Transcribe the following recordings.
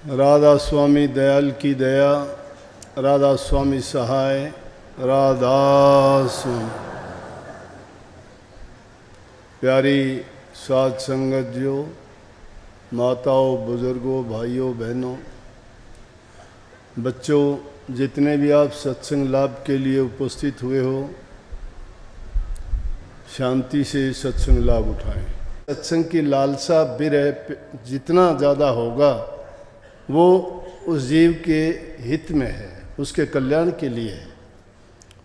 राधा स्वामी दयाल की दया, राधा स्वामी सहाय, राधा स्वामी। प्यारी साध संगत जो, माताओं, बुजुर्गों, भाइयों, बहनों, बच्चों, जितने भी आप सत्संग लाभ के लिए उपस्थित हुए हो, शांति से सत्संग लाभ उठाएं। सत्संग की लालसा विरह जितना ज़्यादा होगा वो उस जीव के हित में है, उसके कल्याण के लिए है।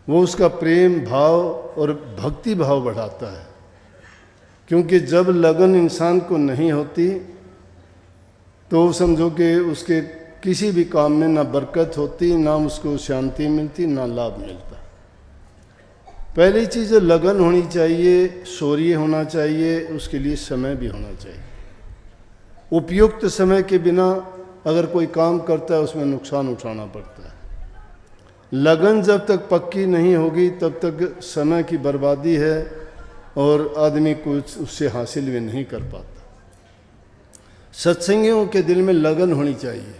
वो उसका प्रेम भाव और भक्ति भाव बढ़ाता है, क्योंकि जब लगन इंसान को नहीं होती तो समझो कि उसके किसी भी काम में ना बरकत होती, ना उसको शांति मिलती, ना लाभ मिलता। पहली चीज़ लगन होनी चाहिए, शौर्य होना चाहिए, उसके लिए समय भी होना चाहिए। उपयुक्त समय के बिना अगर कोई काम करता है उसमें नुकसान उठाना पड़ता है। लगन जब तक पक्की नहीं होगी तब तक समय की बर्बादी है और आदमी कुछ उससे हासिल भी नहीं कर पाता। सत्संगियों के दिल में लगन होनी चाहिए।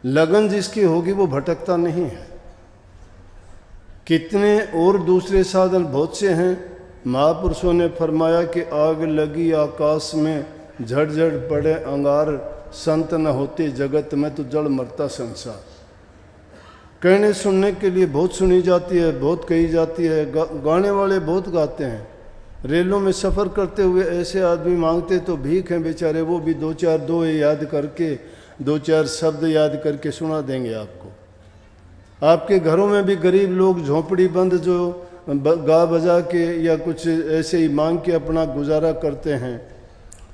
लगन जिसकी होगी वो भटकता नहीं है। कितने और दूसरे साधन बहुत से हैं। महापुरुषों ने फरमाया कि आग लगी आकाश में, झड़ पड़े अंगार, संत न होते जगत में तो जड़ मरता संसार। कहने सुनने के लिए बहुत सुनी जाती है, बहुत कही जाती है, गाने वाले बहुत गाते हैं। रेलों में सफ़र करते हुए ऐसे आदमी मांगते तो भीख हैं बेचारे, वो भी दो चार दो याद करके, दो चार शब्द याद करके सुना देंगे आपको। आपके घरों में भी गरीब लोग झोंपड़ी बंद जो गा बजा के या कुछ ऐसे ही मांग के अपना गुजारा करते हैं,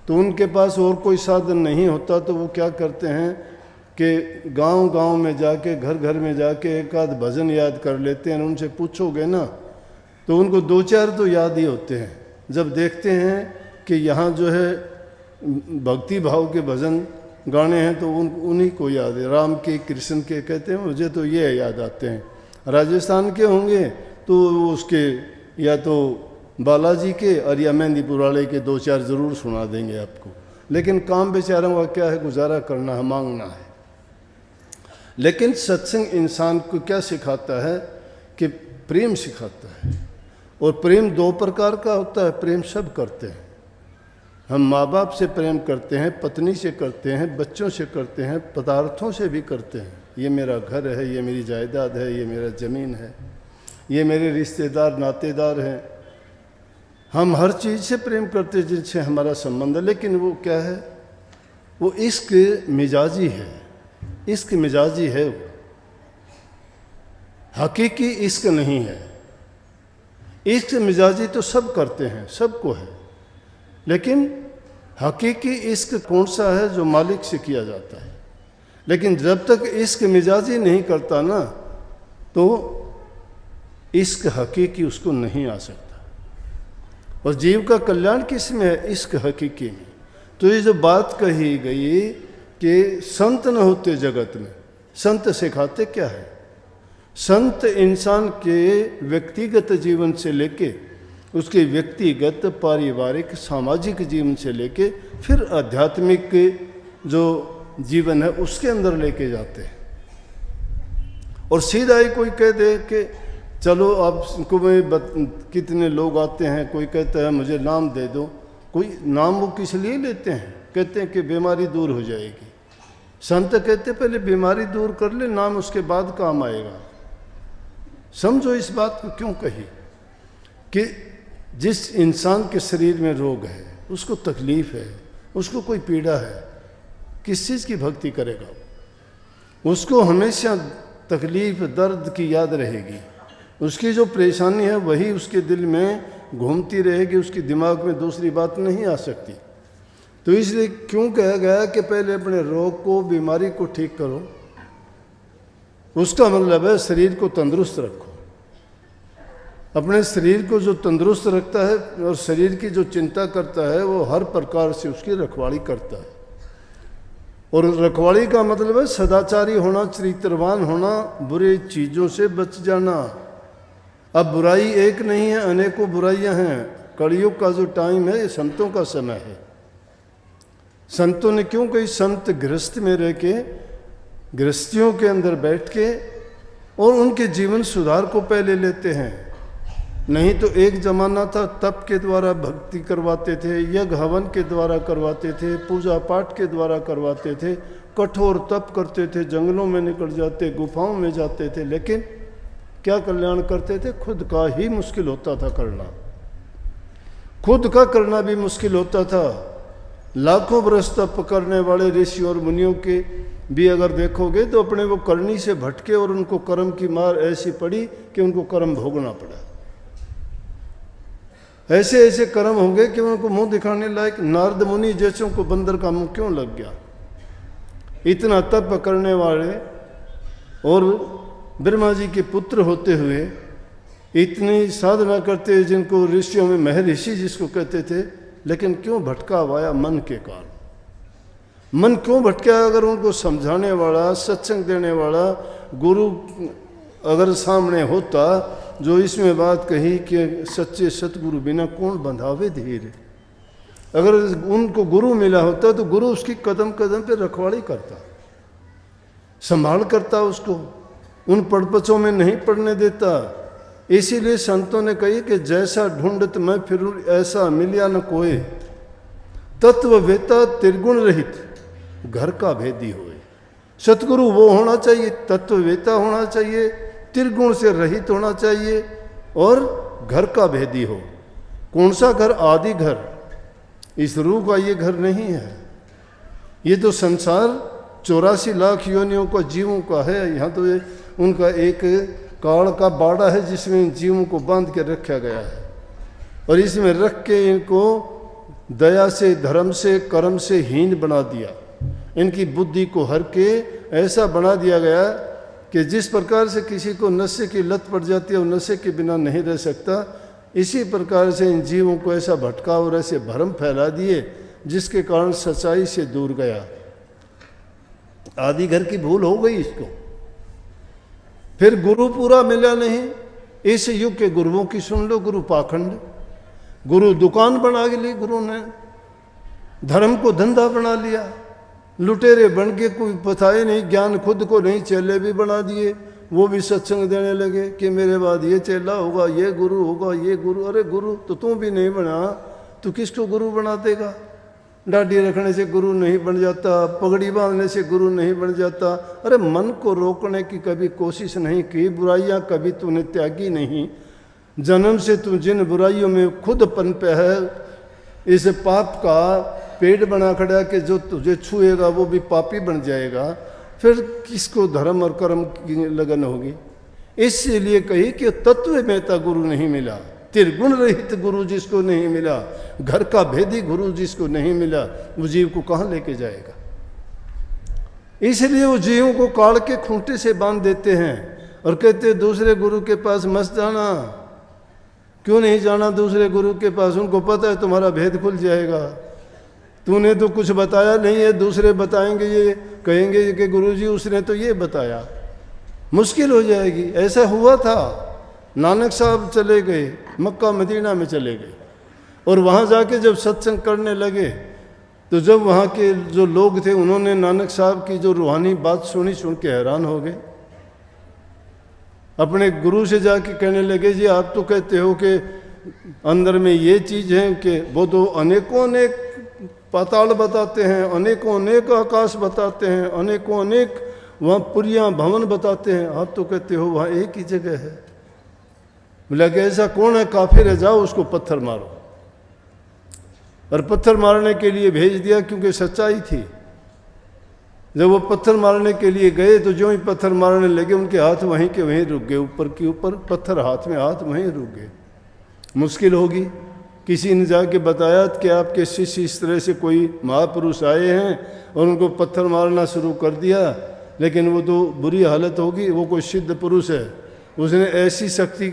तो उनके पास और कोई साधन नहीं होता तो वो क्या करते हैं कि गांव-गांव में जाके, घर में जाके एक आध भजन याद कर लेते हैं। उनसे पूछोगे ना तो उनको दो चार तो याद ही होते हैं। जब देखते हैं कि यहाँ जो है भक्ति भाव के भजन गाने हैं तो उन्हीं को याद है। राम के, कृष्ण के कहते हैं, मुझे तो ये याद आते हैं। राजस्थान के होंगे तो उसके या तो बालाजी के और या मेहंदीपुर वाले के दो चार ज़रूर सुना देंगे आपको। लेकिन काम बेचारों का क्या है, गुजारा करना है, मांगना है। लेकिन सत्संग इंसान को क्या सिखाता है कि प्रेम सिखाता है। और प्रेम दो प्रकार का होता है। प्रेम सब करते हैं। हम माँ बाप से प्रेम करते हैं, पत्नी से करते हैं, बच्चों से करते हैं, पदार्थों से भी करते हैं। ये मेरा घर है, ये मेरी जायदाद है, ये मेरा ज़मीन है, ये मेरे रिश्तेदार नातेदार हैं। हम हर चीज़ से प्रेम करते हैं जिनसे हमारा संबंध है। लेकिन वो क्या है, वो इश्क मिजाजी है। इश्क मिजाजी है, वो हकीकी इश्क नहीं है। इश्क मिजाजी तो सब करते हैं, सबको है। लेकिन हकीकी इश्क कौन सा है, जो मालिक से किया जाता है। लेकिन जब तक इश्क मिजाजी नहीं करता ना तो इश्क हकीकी उसको नहीं आ सकता। और जीव का कल्याण किस में है, इश्क हकीकी में। तो ये जो बात कही गई कि संत न होते जगत में, संत सिखाते क्या है। संत इंसान के व्यक्तिगत जीवन से लेके, उसके व्यक्तिगत पारिवारिक सामाजिक जीवन से लेके फिर आध्यात्मिक जो जीवन है उसके अंदर लेके जाते हैं। और सीधा ही कोई कह दे कि चलो आपको कितने लोग आते हैं, कोई कहता है मुझे नाम दे दो। कोई नाम वो किस लिए लेते हैं, कहते हैं कि बीमारी दूर हो जाएगी। संत कहते पहले बीमारी दूर कर ले, नाम उसके बाद काम आएगा। समझो इस बात को क्यों कही कि जिस इंसान के शरीर में रोग है, उसको तकलीफ़ है, उसको कोई पीड़ा है, किस चीज़ की भक्ति करेगा? उसको हमेशा तकलीफ़ दर्द की याद रहेगी। उसकी जो परेशानी है वही उसके दिल में घूमती रहेगी, उसके दिमाग में दूसरी बात नहीं आ सकती। तो इसलिए क्यों कहा गया कि पहले अपने रोग को, बीमारी को ठीक करो। उसका मतलब है शरीर को तंदुरुस्त रखो। अपने शरीर को जो तंदुरुस्त रखता है और शरीर की जो चिंता करता है वो हर प्रकार से उसकी रखवाली करता है। और रखवाली का मतलब है सदाचारी होना, चरित्रवान होना, बुरी चीज़ों से बच जाना। अब बुराई एक नहीं है, अनेकों बुराइयां हैं। कलयुग का जो टाइम है ये संतों का समय है। संतों ने क्यों कही? संत गृहस्थ में रह के, गृहस्थियों के अंदर बैठ के और उनके जीवन सुधार को पहले लेते हैं। नहीं तो एक जमाना था तप के द्वारा भक्ति करवाते थे, यज्ञ हवन के द्वारा करवाते थे, पूजा पाठ के द्वारा करवाते थे, कठोर तप करते थे, जंगलों में निकल जाते, गुफाओं में जाते थे, लेकिन क्या कल्याण करते थे? खुद का ही मुश्किल होता था करना, खुद का करना भी मुश्किल होता था। लाखों बरस तप करने वाले ऋषि और मुनियों के भी अगर देखोगे तो अपने वो करनी से भटके और उनको कर्म की मार ऐसी पड़ी कि उनको कर्म भोगना पड़ा। ऐसे ऐसे कर्म होंगे कि उनको मुंह दिखाने लायक। नारद मुनि जैसों को बंदर का मुंह क्यों लग गया? इतना तप करने वाले और ब्रह्मा जी के पुत्र होते हुए इतनी साधना करते, जिनको ऋषियों में महर्षि जिसको कहते थे, लेकिन क्यों भटकाव आया? मन के कारण। मन क्यों भटका? अगर उनको समझाने वाला, सत्संग देने वाला गुरु अगर सामने होता, जो इसमें बात कही कि सच्चे सतगुरु बिना कौन बंधावे धीर, अगर उनको गुरु मिला होता तो गुरु उसकी कदम कदम पे रखवाली करता, संभाल करता, उसको उन पड़पचों में नहीं पड़ने देता। इसीलिए संतों ने कही कि जैसा ढूंढत मैं फिरूं ऐसा मिलिया न कोई, तत्व वेता त्रिगुण रहित घर का भेदी होए। सतगुरु वो होना चाहिए, तत्व वेता होना चाहिए, त्रिगुण से रहित होना चाहिए और घर का भेदी हो। कौन सा घर? आदि घर। इस रूह का ये घर नहीं है। ये तो संसार 84 लाख योनियों का जीवों का है। यहाँ तो ये उनका एक काल का बाड़ा है जिसमें जीवों को बांध के रखा गया है, और इसमें रख के इनको दया से, धर्म से, कर्म से हीन बना दिया। इनकी बुद्धि को हर के ऐसा बना दिया गया कि जिस प्रकार से किसी को नशे की लत पड़ जाती है, वो नशे के बिना नहीं रह सकता, इसी प्रकार से इन जीवों को ऐसा भटका और ऐसे भ्रम फैला दिए जिसके कारण सच्चाई से दूर गया। आदि घर की भूल हो गई इसको। फिर गुरु पूरा मिला नहीं। इस युग के गुरुओं की सुन लो, गुरु पाखंड, गुरु दुकान बना ली, गुरु ने धर्म को धंधा बना लिया, लुटेरे बन के कोई बताए नहीं, ज्ञान खुद को नहीं, चेले भी बना दिए। वो भी सत्संग देने लगे कि मेरे बाद ये चेला होगा, ये गुरु होगा, ये गुरु। अरे गुरु तो तू भी नहीं बना, तू किसको गुरु बना देगा? दाढ़ी रखने से गुरु नहीं बन जाता, पगड़ी बांधने से गुरु नहीं बन जाता। अरे मन को रोकने की कभी कोशिश नहीं की, बुराइयां कभी तूने त्यागी नहीं। जन्म से तू जिन बुराइयों में खुद पनपे है, इस पाप का पेड़ बना खड़ा कि जो तुझे छुएगा वो भी पापी बन जाएगा। फिर किसको धर्म और कर्म की लगन होगी? इसलिए कही कि तत्व मेहता गुरु नहीं मिला, त्रिगुण रहित गुरु जिसको नहीं मिला, घर का भेदी गुरु जिसको नहीं मिला, वो जीव को कहाँ लेके जाएगा? इसलिए वो जीवों को काढ़ के खूंटे से बांध देते हैं और कहते दूसरे गुरु के पास मत जाना। क्यों नहीं जाना दूसरे गुरु के पास? उनको पता है तुम्हारा भेद खुल जाएगा। तूने तो कुछ बताया नहीं है, दूसरे बताएंगे, ये कहेंगे कि गुरुजी उसने तो ये बताया, मुश्किल हो जाएगी। ऐसा हुआ था। नानक साहब चले गए, मक्का मदीना में चले गए, और वहाँ जाके जब सत्संग करने लगे तो जब वहाँ के जो लोग थे उन्होंने नानक साहब की जो रूहानी बात सुनी, सुन के हैरान हो गए। अपने गुरु से जाके कहने लगे, जी आप तो कहते हो कि अंदर में ये चीज़ है, कि वो तो अनेकों अनेक पाताल बताते हैं, अनेकों अनेक आकाश बताते हैं, अनेकों अनेक वहाँ पुरियाँ भवन बताते हैं, आप तो कहते हो वहाँ एक ही जगह है। बोला कि ऐसा कौन है काफिर है, जाओ उसको पत्थर मारो। और पत्थर मारने के लिए भेज दिया, क्योंकि सच्चाई थी। जब वो पत्थर मारने के लिए गए तो जो ही पत्थर मारने लगे उनके हाथ वहीं के वहीं रुक गए, ऊपर के ऊपर पत्थर हाथ में, हाथ वहीं रुक गए। मुश्किल होगी। किसी ने जाके बताया कि आपके शिष्य इस तरह से कोई महापुरुष आए हैं और उनको पत्थर मारना शुरू कर दिया, लेकिन वो तो बुरी हालत होगी, वो कोई सिद्ध पुरुष है, उसने ऐसी शक्ति,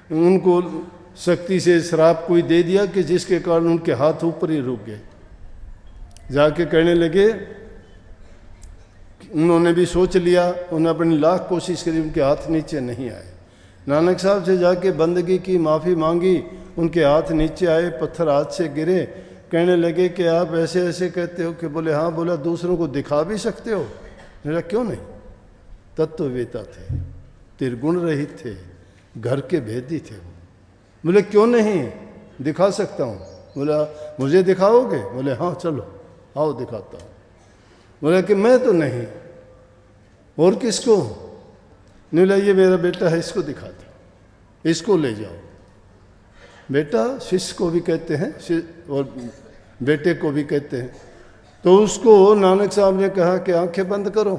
उनको शक्ति से श्राप कोई दे दिया कि जिसके कारण उनके हाथ ऊपर ही रुक गए। जाके कहने लगे, उन्होंने भी सोच लिया, उन्होंने अपनी लाख कोशिश करी, उनके हाथ नीचे नहीं आए। नानक साहब से जाके बंदगी की, माफ़ी मांगी, उनके हाथ नीचे आए, पत्थर हाथ से गिरे। कहने लगे कि आप ऐसे ऐसे कहते हो कि बोले हाँ। बोला दूसरों को दिखा भी सकते हो? मेरा क्यों नहीं? तत्ववेता थे, त्रिगुण रहित थे, घर के भेदी थे वो। बोले क्यों नहीं, दिखा सकता हूँ। बोला मुझे दिखाओगे? बोले हाँ चलो आओ दिखाता हूँ। बोला कि मैं तो नहीं, और किसको? नहीं, बोला ये मेरा बेटा है, इसको दिखा दो, इसको ले जाओ। बेटा शिष्य को भी कहते हैं और बेटे को भी कहते हैं। तो उसको नानक साहब ने कहा कि आंखें बंद करो,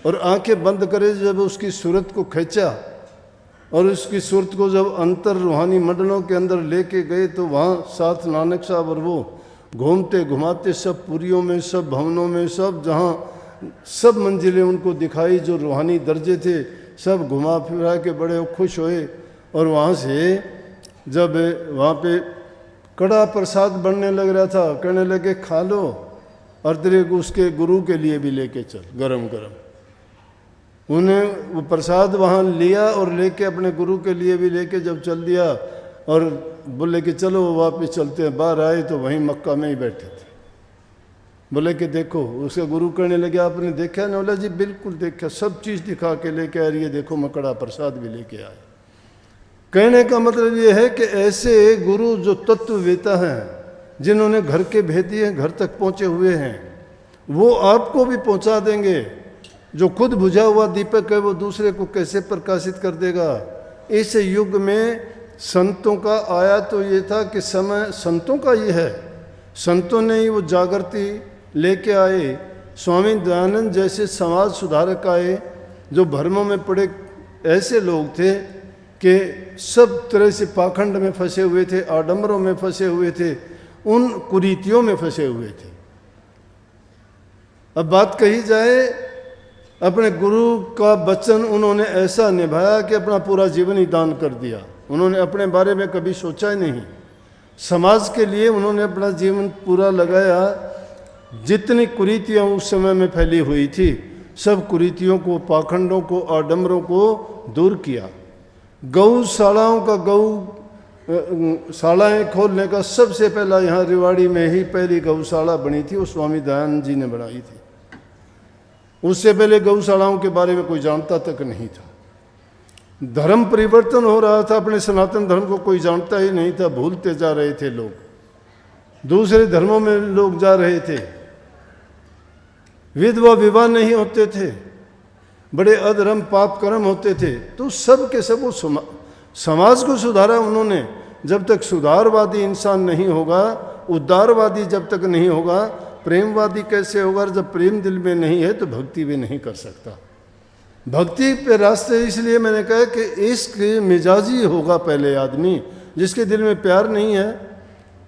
और आंखें बंद करे जब उसकी सूरत को खींचा और उसकी सूरत को जब अंतर रूहानी मंडलों के अंदर लेके गए तो वहाँ साथ नानक साहब और वो घूमते घुमाते सब पुरियों में, सब भवनों में, सब जहाँ सब मंजिलें उनको दिखाई जो रूहानी दर्जे थे, सब घुमा फिरा के बड़े खुश हुए। और वहाँ से जब वहाँ पे कड़ा प्रसाद बनने लग रहा था, कहने लगे खा लो और तेरे उसके गुरु के लिए भी लेके चल, गरम गरम। उन्हें वो प्रसाद वहाँ लिया और लेके अपने गुरु के लिए भी लेके जब चल दिया और बोले कि चलो वापस चलते हैं। बाहर आए तो वहीं मक्का में ही बैठे थे। बोले कि देखो, उसके गुरु कहने लगे आपने देखा ना? बोला जी बिल्कुल देखा, सब चीज़ दिखा के लेके आ रही है, देखो मैं कड़ा प्रसाद भी लेके आए। कहने का मतलब ये है कि ऐसे गुरु जो तत्ववेता हैं, जिन्होंने घर के भेदी हैं, घर तक पहुँचे हुए हैं, वो आपको भी पहुँचा देंगे। जो खुद बुझा हुआ दीपक है वो दूसरे को कैसे प्रकाशित कर देगा। इस युग में संतों का आया तो ये था कि समय संतों का ये है, संतों ने ही वो जागृति लेके आए। स्वामी दयानंद जैसे समाज सुधारक आए, जो भ्रमों में पड़े ऐसे लोग थे कि सब तरह से पाखंड में फंसे हुए थे, आडंबरों में फंसे हुए थे, उन कुरीतियों में फंसे हुए थे। अब बात कही जाए, अपने गुरु का वचन उन्होंने ऐसा निभाया कि अपना पूरा जीवन ही दान कर दिया। उन्होंने अपने बारे में कभी सोचा ही नहीं, समाज के लिए उन्होंने अपना जीवन पूरा लगाया। जितनी कुरीतियाँ उस समय में फैली हुई थी, सब कुरीतियों को, पाखंडों को, आडंबरों को दूर किया। गौशालाओं का गौशालाएँ खोलने का सबसे पहला यहाँ रेवाड़ी में ही पहली गौशाला बनी थी, वो स्वामी दयानंद जी ने बनाई थी। उससे पहले गौशालाओं के बारे में कोई जानता तक नहीं था। धर्म परिवर्तन हो रहा था, अपने सनातन धर्म को कोई जानता ही नहीं था, भूलते जा रहे थे लोग, दूसरे धर्मों में लोग जा रहे थे, विधवा विवाह नहीं होते थे, बड़े अधर्म पाप कर्म होते थे। तो सब के सब वो समाज को सुधारा उन्होंने। जब तक सुधारवादी इंसान नहीं होगा, उदारवादी जब तक नहीं होगा, प्रेमवादी कैसे होगा? जब प्रेम दिल में नहीं है तो भक्ति भी नहीं कर सकता। भक्ति पे रास्ते इसलिए मैंने कहा कि इश्क मिजाजी होगा पहले आदमी, जिसके दिल में प्यार नहीं है।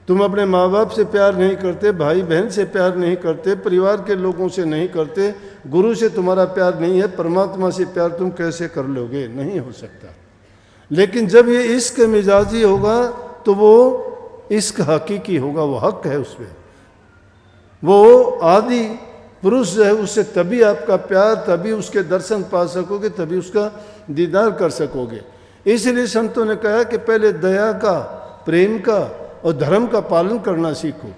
तुम अपने माँ बाप से प्यार नहीं करते, भाई बहन से प्यार नहीं करते, परिवार के लोगों से नहीं करते, गुरु से तुम्हारा प्यार नहीं है, परमात्मा से प्यार तुम कैसे कर लोगे? नहीं हो सकता। लेकिन जब ये इश्क मिजाजी होगा तो वो इश्क हकीकी होगा, वो हक है उसमें, वो आदि पुरुष जो है उससे तभी आपका प्यार, तभी उसके दर्शन पा सकोगे, तभी उसका दीदार कर सकोगे। इसलिए संतों ने कहा कि पहले दया का, प्रेम का और धर्म का पालन करना सीखो।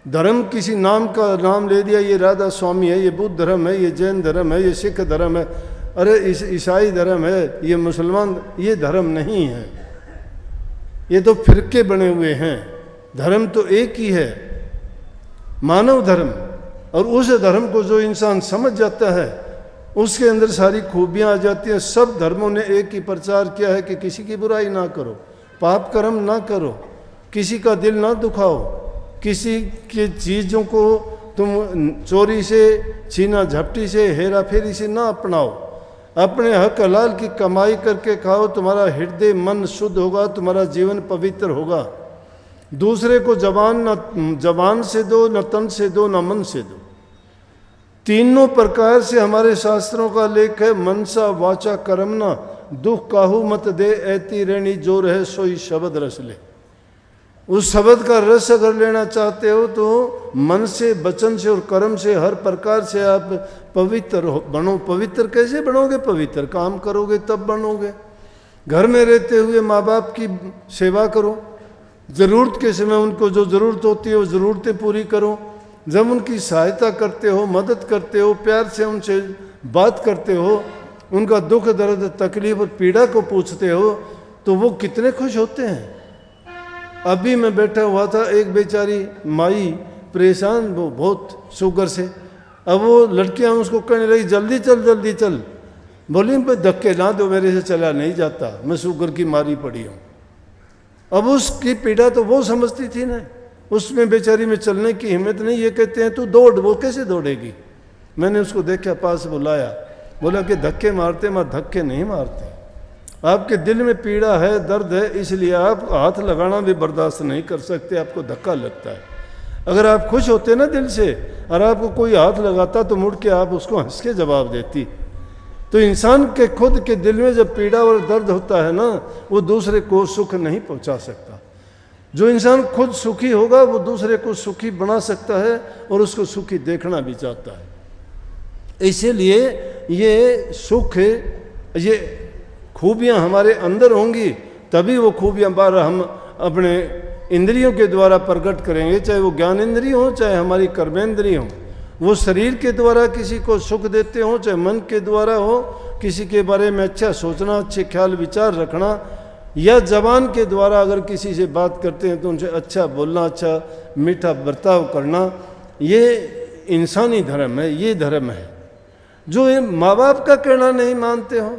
धर्म किसी नाम का नाम ले दिया, ये राधा स्वामी है, ये बुद्ध धर्म है, ये जैन धर्म है, ये सिख धर्म है, अरे ईसाई धर्म है, ये मुसलमान, ये धर्म नहीं है, ये तो फिरके बने हुए हैं। धर्म तो एक ही है, मानव धर्म। और उस धर्म को जो इंसान समझ जाता है उसके अंदर सारी खूबियाँ आ जाती हैं। सब धर्मों ने एक ही प्रचार किया है कि किसी की बुराई ना करो, पाप कर्म ना करो, किसी का दिल ना दुखाओ, किसी की चीज़ों को तुम चोरी से, छीना झपटी से, हेरा फेरी से ना अपनाओ, अपने हक हलाल की कमाई करके खाओ, तुम्हारा हृदय मन शुद्ध होगा, तुम्हारा जीवन पवित्र होगा। दूसरे को जबान से दो, न तन से दो, न मन से दो। तीनों प्रकार से हमारे शास्त्रों का लेख है, मनसा वाचा कर्मना, दुख काहू मत दे, ऐती रहनी जो रहे सोई शब्द रस ले। उस शब्द का रस अगर लेना चाहते हो तो मन से, वचन से और कर्म से, हर प्रकार से आप पवित्र बनो। पवित्र कैसे बनोगे? पवित्र काम करोगे तब बनोगे। घर में रहते हुए माँ बाप की सेवा करो, ज़रूरत के समय उनको जो ज़रूरत होती है वो ज़रूरतें पूरी करो। जब उनकी सहायता करते हो, मदद करते हो, प्यार से उनसे बात करते हो, उनका दुख दर्द तकलीफ और पीड़ा को पूछते हो, तो वो कितने खुश होते हैं। अभी मैं बैठा हुआ था, एक बेचारी माई परेशान, वो बहुत शुगर से। अब वो लड़कियां उसको कहने लगी जल्दी चल जल्दी चल। बोली भाई धक्के ना दो, मेरे से चला नहीं जाता, मैं शुगर की मारी पड़ी हूँ। अब उसकी पीड़ा तो वो समझती थी ना, उसमें बेचारी में चलने की हिम्मत नहीं। ये कहते हैं तू दौड़, वो कैसे दौड़ेगी। मैंने उसको देखा, पास बुलाया, बोला कि धक्के मारते मैं धक्के नहीं मारते, आपके दिल में पीड़ा है, दर्द है, इसलिए आप हाथ लगाना भी बर्दाश्त नहीं कर सकते, आपको धक्का लगता है। अगर आप खुश होते ना दिल से और आपको कोई हाथ लगाता तो मुड़ के आप उसको हंस के जवाब देती। तो इंसान के खुद के दिल में जब पीड़ा और दर्द होता है ना, वो दूसरे को सुख नहीं पहुंचा सकता। जो इंसान खुद सुखी होगा वो दूसरे को सुखी बना सकता है और उसको सुखी देखना भी चाहता है। इसीलिए ये सुख, ये खूबियाँ हमारे अंदर होंगी तभी वो खूबियाँ बाहर हम अपने इंद्रियों के द्वारा प्रकट करेंगे, चाहे वो ज्ञान इंद्रिय हो चाहे हमारी कर्मेंद्रिय हो। वो शरीर के द्वारा किसी को सुख देते हो चाहे मन के द्वारा हो, किसी के बारे में अच्छा सोचना, अच्छे ख्याल विचार रखना, या जबान के द्वारा अगर किसी से बात करते हैं तो उनसे अच्छा बोलना, अच्छा मीठा बर्ताव करना, ये इंसानी धर्म है, ये धर्म है। जो ये माँ बाप का कहना नहीं मानते हो,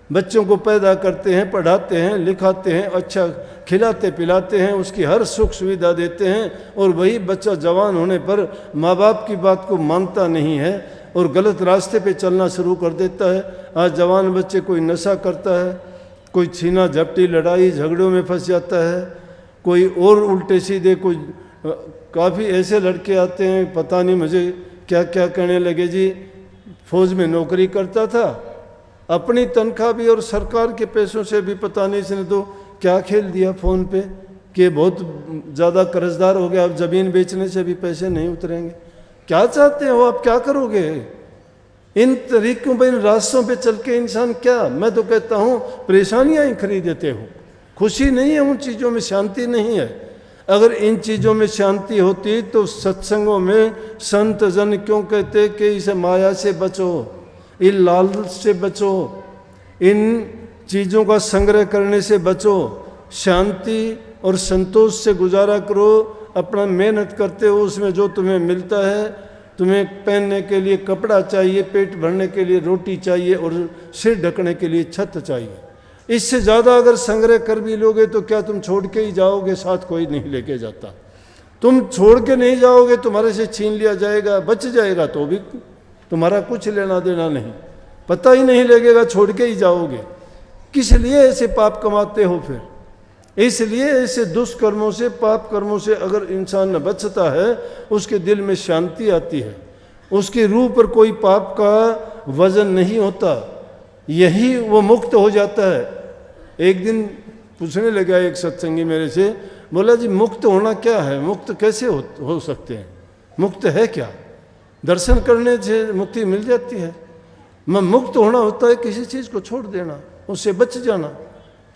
बच्चों को पैदा करते हैं, पढ़ाते हैं, लिखाते हैं, अच्छा खिलाते पिलाते हैं, उसकी हर सुख सुविधा देते हैं, और वही बच्चा जवान होने पर माँ बाप की बात को मानता नहीं है और गलत रास्ते पे चलना शुरू कर देता है। आज जवान बच्चे कोई नशा करता है, कोई छीना झपटी लड़ाई झगड़ों में फंस जाता है, कोई और उल्टे सीधे, कोई काफ़ी ऐसे लड़के आते हैं, पता नहीं मुझे क्या क्या कहने लगे जी, फौज में नौकरी करता था, अपनी तनख्वाह भी और सरकार के पैसों से भी पता नहीं इसने तो क्या खेल दिया फ़ोन पे कि बहुत ज़्यादा कर्जदार हो गया, अब ज़मीन बेचने से भी पैसे नहीं उतरेंगे। क्या चाहते हो आप, क्या करोगे। इन तरीकों पर, इन रास्तों पे चल के इंसान क्या, मैं तो कहता हूँ परेशानियाँ ही खरीदते हो, खुशी नहीं है, उन चीज़ों में शांति नहीं है। अगर इन चीज़ों में शांति होती तो सत्संगों में संत जन क्यों कहते कि इस माया से बचो, इन लालच से बचो, इन चीज़ों का संग्रह करने से बचो, शांति और संतोष से गुजारा करो। अपना मेहनत करते हो, उसमें जो तुम्हें मिलता है, तुम्हें पहनने के लिए कपड़ा चाहिए, पेट भरने के लिए रोटी चाहिए और सिर ढकने के लिए छत चाहिए। इससे ज़्यादा अगर संग्रह कर भी लोगे तो क्या तुम छोड़ के ही जाओगे, साथ कोई नहीं लेके जाता। तुम छोड़ के नहीं जाओगे, तुम्हारे से छीन लिया जाएगा, बच जाएगा तो भी तुम्हारा कुछ लेना देना नहीं, पता ही नहीं लगेगा, छोड़ के ही जाओगे। किस लिए ऐसे पाप कमाते हो फिर। इसलिए ऐसे दुष्कर्मों से, पाप कर्मों से अगर इंसान बचता है, उसके दिल में शांति आती है, उसकी रूह पर कोई पाप का वजन नहीं होता, यही वो मुक्त हो जाता है। एक दिन पूछने लगा एक सत्संगी मेरे से, बोला जी मुक्त होना क्या है, मुक्त कैसे हो सकते हैं, मुक्त है क्या। दर्शन करने से मुक्ति मिल जाती है। मुक्त होना होता है किसी चीज़ को छोड़ देना, उससे बच जाना।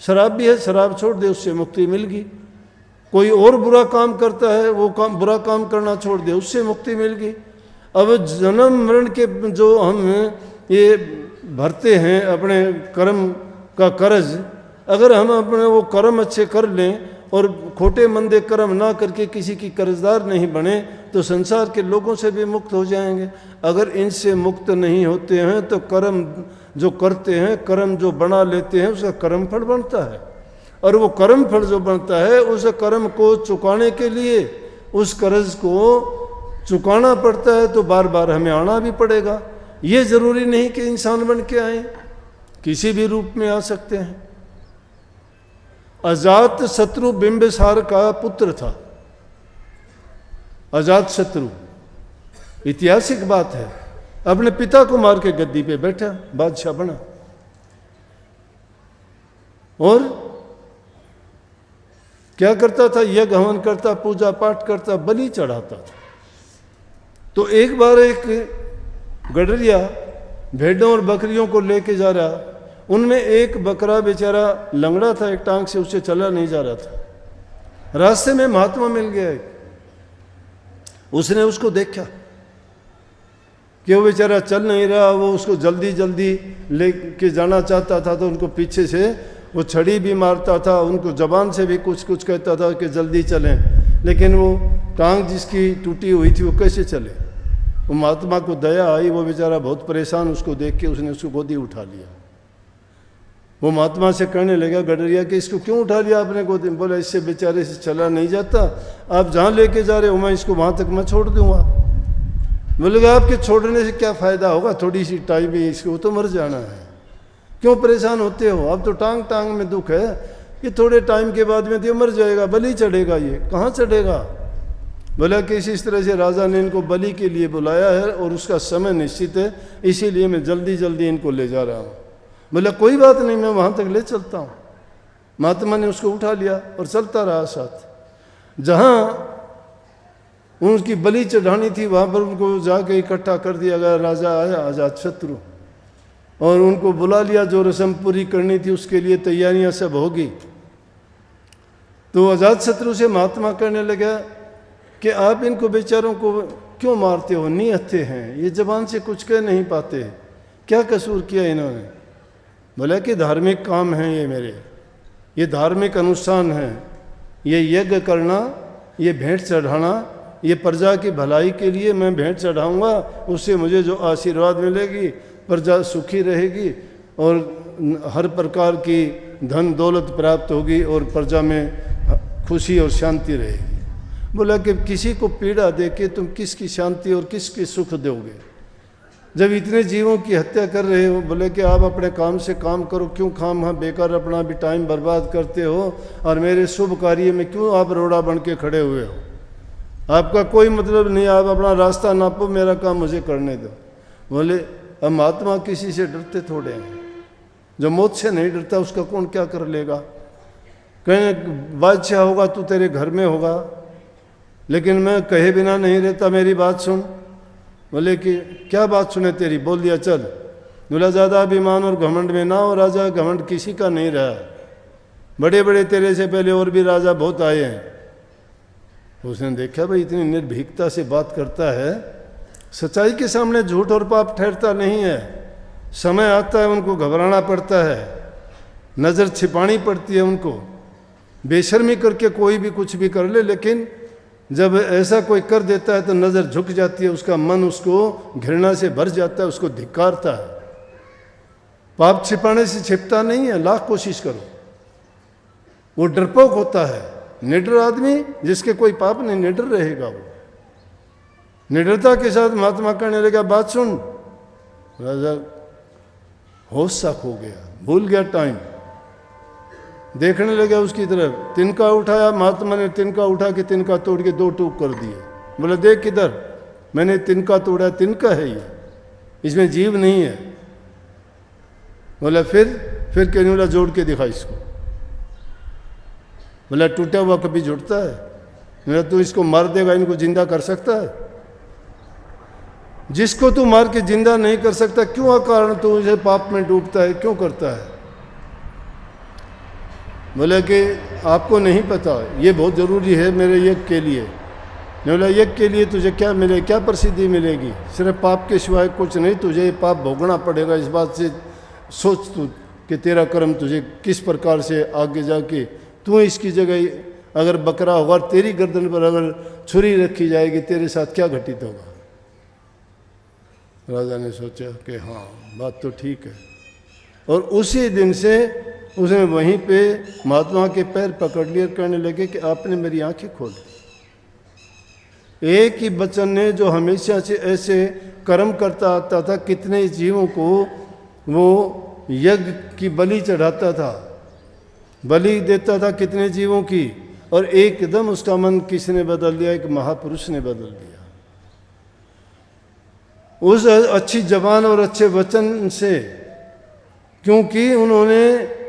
शराब भी है, शराब छोड़ दे, उससे मुक्ति मिल गई। कोई और बुरा काम करता है, वो काम बुरा काम करना छोड़ दे, उससे मुक्ति मिल गई। अब जन्म मरण के जो हम ये भरते हैं अपने कर्म का कर्ज, अगर हम अपने वो कर्म अच्छे कर लें और खोटे मंदे कर्म ना करके किसी की कर्जदार नहीं बने तो संसार के लोगों से भी मुक्त हो जाएंगे। अगर इनसे मुक्त नहीं होते हैं तो कर्म जो करते हैं, कर्म जो बना लेते हैं, उसका कर्म फल बनता है, और वो कर्म फल जो बनता है उस कर्म को चुकाने के लिए उस कर्ज को चुकाना पड़ता है, तो बार बार हमें आना भी पड़ेगा। ये ज़रूरी नहीं कि इंसान बन के आए, किसी भी रूप में आ सकते हैं। अजात शत्रु बिंबिसार का पुत्र था, अजात शत्रु, ऐतिहासिक बात है, अपने पिता को मार के गद्दी पे बैठा, बादशाह बना, और क्या करता था, यज्ञ हवन करता, पूजा पाठ करता, बलि चढ़ाता था। तो एक बार एक गडरिया भेड़ों और बकरियों को लेके जा रहा, उनमें एक बकरा बेचारा लंगड़ा था, एक टांग से उससे चला नहीं जा रहा था। रास्ते में महात्मा मिल गया एक, उसने उसको देखा कि वो बेचारा चल नहीं रहा, वो उसको जल्दी जल्दी लेके जाना चाहता था, तो उनको पीछे से वो छड़ी भी मारता था, उनको जबान से भी कुछ कुछ कहता था कि जल्दी चलें, लेकिन वो टांग जिसकी टूटी हुई थी वो कैसे चले। वो महात्मा को दया आई, वो बेचारा बहुत परेशान, उसको देख के उसने उसको गोदी उठा लिया। वो महात्मा से कहने लगा गडरिया कि इसको क्यों उठा लिया आपने गोदी में? बोला इससे बेचारे से चला नहीं जाता, आप जहाँ लेके जा रहे हो मैं इसको वहाँ तक मैं छोड़ दूंगा। बोलेगा आपके छोड़ने से क्या फ़ायदा होगा, थोड़ी सी टाइम ही इसको तो मर जाना है, क्यों परेशान होते हो? अब तो टांग टांग में दुख है, कि थोड़े टाइम के बाद में तो मर जाएगा, बलि चढ़ेगा, ये कहाँ चढ़ेगा। बोला कि इस तरह से राजा ने इनको बलि के लिए बुलाया है और उसका समय निश्चित है, इसीलिए मैं जल्दी जल्दी इनको ले जा रहा हूँ। बोला कोई बात नहीं, मैं वहाँ तक ले चलता हूँ। महात्मा ने उसको उठा लिया और चलता रहा साथ। जहाँ उनकी बलि चढ़ानी थी वहाँ पर उनको जाके इकट्ठा कर दिया गया। राजा आया अजातशत्रु, और उनको बुला लिया, जो रस्म पूरी करनी थी उसके लिए तैयारियां सब होगी। तो अजातशत्रु से महात्मा कहने लगा कि आप इनको बेचारों को क्यों मारते हो, निहत्थे हैं, ये जबान से कुछ कह नहीं पाते, क्या कसूर किया इन्होंने? बोला कि धार्मिक काम हैं ये मेरे, ये धार्मिक अनुष्ठान हैं, ये यज्ञ करना, ये भेंट चढ़ाना, ये प्रजा की भलाई के लिए मैं भेंट चढ़ाऊँगा, उससे मुझे जो आशीर्वाद मिलेगी, प्रजा सुखी रहेगी और हर प्रकार की धन दौलत प्राप्त होगी और प्रजा में खुशी और शांति रहेगी। बोला कि किसी को पीड़ा दे के तुम किसकी शांति और किसकी सुख दोगे, जब इतने जीवों की हत्या कर रहे हो? बोले कि आप अपने काम से काम करो, क्यों खाम हाँ बेकार अपना भी टाइम बर्बाद करते हो, और मेरे शुभ कार्य में क्यों आप रोड़ा बन के खड़े हुए हो? आपका कोई मतलब नहीं, आप अपना रास्ता नापो, मेरा काम मुझे करने दो। बोले अब महात्मा किसी से डरते थोड़े हैं, जो मौत से नहीं डरता उसका कौन क्या कर लेगा। कहीं बादशाह होगा तो तेरे घर में होगा, लेकिन मैं कहे बिना नहीं रहता, मेरी बात सुन। बोले कि क्या बात सुने तेरी? बोल दिया चल। बोला ज़्यादा अभिमान और घमंड में ना हो राजा, घमंड किसी का नहीं रहा, बड़े बड़े तेरे से पहले और भी राजा बहुत आए हैं। उसने देखा भाई इतनी निर्भीकता से बात करता है, सच्चाई के सामने झूठ और पाप ठहरता नहीं है, समय आता है उनको घबराना पड़ता है, नज़र छिपानी पड़ती है उनको, बेशर्मी करके कोई भी कुछ भी कर ले, लेकिन जब ऐसा कोई कर देता है तो नज़र झुक जाती है, उसका मन उसको घृणा से भर जाता है, उसको धिक्कारता है। पाप छिपाने से छिपता नहीं है, लाख कोशिश करो। वो डरपोक होता है, निडर आदमी जिसके कोई पाप नहीं, निडर रहेगा वो। निडरता के साथ महात्मा कहने लगा बात सुन। राजा होश साख हो गया, भूल गया टाइम, देखने लगा उसकी तरफ। तिनका उठाया, महात्मा ने तिनका उठा के तिनका तोड़ के दो टूक कर दिए। बोला देख किधर, मैंने तिनका तोड़ा, तिनका है ये, इसमें जीव नहीं है। बोला फिर कैनुला जोड़ के दिखा इसको। बोला टूटा हुआ कभी जुड़ता है? बोला तू इसको मार देगा, इनको जिंदा कर सकता है? जिसको तू मार के जिंदा नहीं कर सकता, क्यों अकारण तू इसे पाप में डूबता है, क्यों करता है? बोला कि आपको नहीं पता, ये बहुत ज़रूरी है मेरे यज्ञ के लिए। बोला यज्ञ के लिए तुझे क्या मिले, क्या प्रसिद्धि मिलेगी? सिर्फ पाप के सिवाय कुछ नहीं, तुझे पाप भोगना पड़ेगा। इस बात से सोच तू कि तेरा कर्म तुझे किस प्रकार से आगे जाके, तू इसकी जगह अगर बकरा होगा, तेरी गर्दन पर अगर छुरी रखी जाएगी, तेरे साथ क्या घटित होगा? राजा ने सोचा कि हाँ बात तो ठीक है, और उसी दिन से उसने वहीं पे महात्मा के पैर पकड़ लिए, कहने लगे कि आपने मेरी आंखें खोल दी। एक ही बचन ने जो हमेशा से ऐसे कर्म करता आता था, कितने जीवों को वो यज्ञ की बलि चढ़ाता था, बलि देता था कितने जीवों की, और एकदम उसका मन किसने बदल दिया? एक महापुरुष ने बदल दिया। उस अच्छी जबान और अच्छे वचन से, क्योंकि उन्होंने